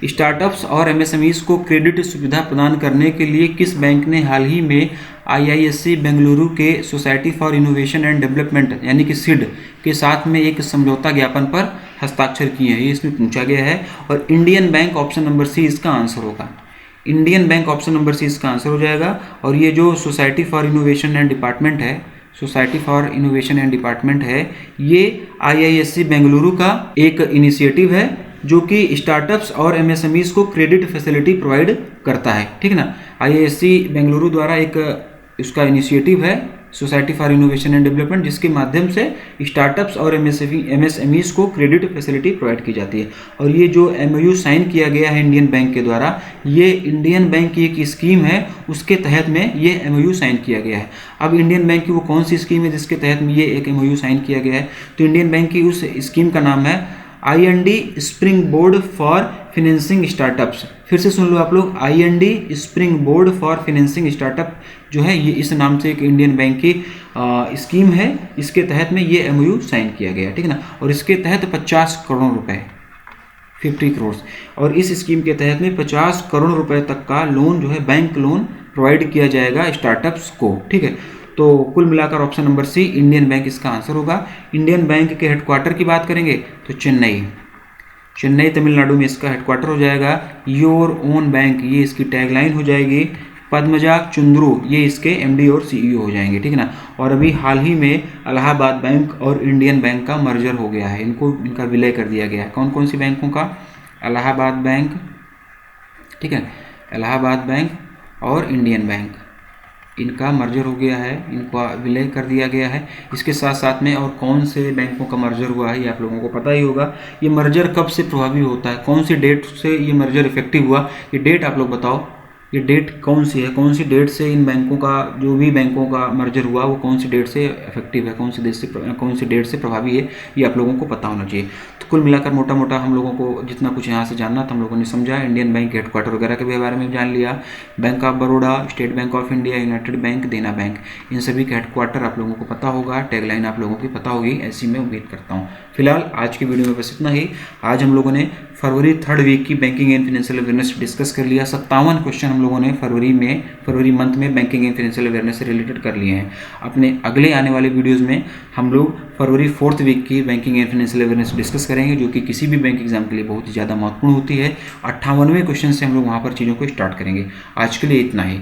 Startups और MSMEs को credit सुविधा प्रदान करने के लिए किस बैंक ने हाल ही में आईआईएससी बेंगलुरु के society for innovation and development यानी कि सिड के साथ में एक समझौता ज्ञापन पर हस्ताक्षर किए हैं, ये इसमें पूछा गया है। और Indian bank option number C इसका आंसर होगा। Indian bank option number C इसका आंसर हो जाएगा। और ये जो society for innovation and department है, society for innovation and department है, ये आईआईएससी बेंगलुरु का एक इनिशिएटिव है जो कि स्टार्टअप्स और एमएसएमईज को क्रेडिट फैसिलिटी प्रोवाइड करता है, ठीक ना। आईआईएससी बेंगलुरु द्वारा एक उसका इनिशिएटिव है society for innovation and development, जिसके माध्यम से स्टार्टअप्स और एमएसएमईज को क्रेडिट फैसिलिटी प्रोवाइड की जाती है। और ये जो एमओयू साइन किया गया है इंडियन बैंक के द्वारा, ये इंडियन बैंक की एक स्कीम है, उसके तहत में ये एमओयू साइन किया गया है। अब इंडियन बैंक की वो कौन सी स्कीम है जिसके तहत में ये एक एमओयू साइन किया गया है? तो इंडियन बैंक की उस स्कीम का नाम है IND spring board for financing startups. फिर से सुन लो आप लोग, IND spring board for financing startup जो है, ये इस नाम से एक इंडियन बैंक की स्कीम है। इसके तहत में ये एमओयू साइन किया गया, ठीक है ना। और इसके तहत 50 करोड़ रुपए, 50 करोड़, और इस स्कीम के तहत में 50 करोड़ रुपए तक का लोन जो है, बैंक लोन प्रोवाइड किया जाएगा स्टार्टअप्स को, ठीक है। तो कुल मिलाकर option number C Indian Bank इसका आंसर होगा। इंडियन बैंक के हेडक्वार्टर की बात करेंगे तो चेन्नई तमिलनाडु में इसका हेडक्वार्टर हो जाएगा। योर ओन बैंक, ये इसकी टैगलाइन हो जाएगी। पद्मजा चुंद्रू, ये इसके एमडी और सीईओ हो जाएंगे, ठीक है ना। और अभी हाल ही में इलाहाबाद बैंक और इंडियन बैंक का मर्जर हो गया है, इनका विलय कर दिया गया है। कौन कौन सी बैंकों का? इलाहाबाद बैंक, ठीक है, इलाहाबाद बैंक और इंडियन बैंक, इनका मर्जर हो गया है, इनका विलय कर दिया गया है। इसके साथ साथ में और कौन से बैंकों का मर्जर हुआ है ये आप लोगों को पता ही होगा। ये मर्जर कब से प्रभावी होता है, कौन सी डेट से ये मर्जर इफेक्टिव हुआ, ये डेट आप लोग बताओ। ये डेट कौन सी है, कौन सी डेट से इन बैंकों का, जो भी बैंकों का मर्जर हुआ वो कौन सी डेट से इफेक्टिव है, कौन सी डेट से प्रभावी है, ये आप लोगों को पता होना चाहिए। तो कुल मिलाकर मोटा मोटा हम लोगों को जितना कुछ यहाँ से जानना था हम लोगों ने समझा। इंडियन बैंक के हेडक्वार्टर वगैरह के बारे में जान लिया। Bank of Baroda, state bank of India, United bank, देना बैंक, इन सभी के हेडक्वार्टर आप लोगों को पता होगा। टैगलाइन आप लोगों की पता होगी, ऐसी मैं उम्मीद करता हूँ। फिलहाल आज की वीडियो में बस इतना ही। आज हम लोगों ने फरवरी 3rd वीक की banking and financial awareness discuss कर लिया। 57 क्वेश्चन हम लोगों ने फरवरी मंथ में बैंकिंग एंड फाइनेंशियल अवेयरनेस से रिलेटेड कर लिए हैं। अपने अगले आने वाले वीडियोस में हम लोग फरवरी 4th वीक की banking and financial awareness discuss करेंगे, जो कि किसी भी बैंक एग्जाम के लिए बहुत ही ज़्यादा महत्वपूर्ण होती है। 58वें क्वेश्चन से हम लोग वहाँ पर चीज़ों को स्टार्ट करेंगे। आज के लिए इतना ही।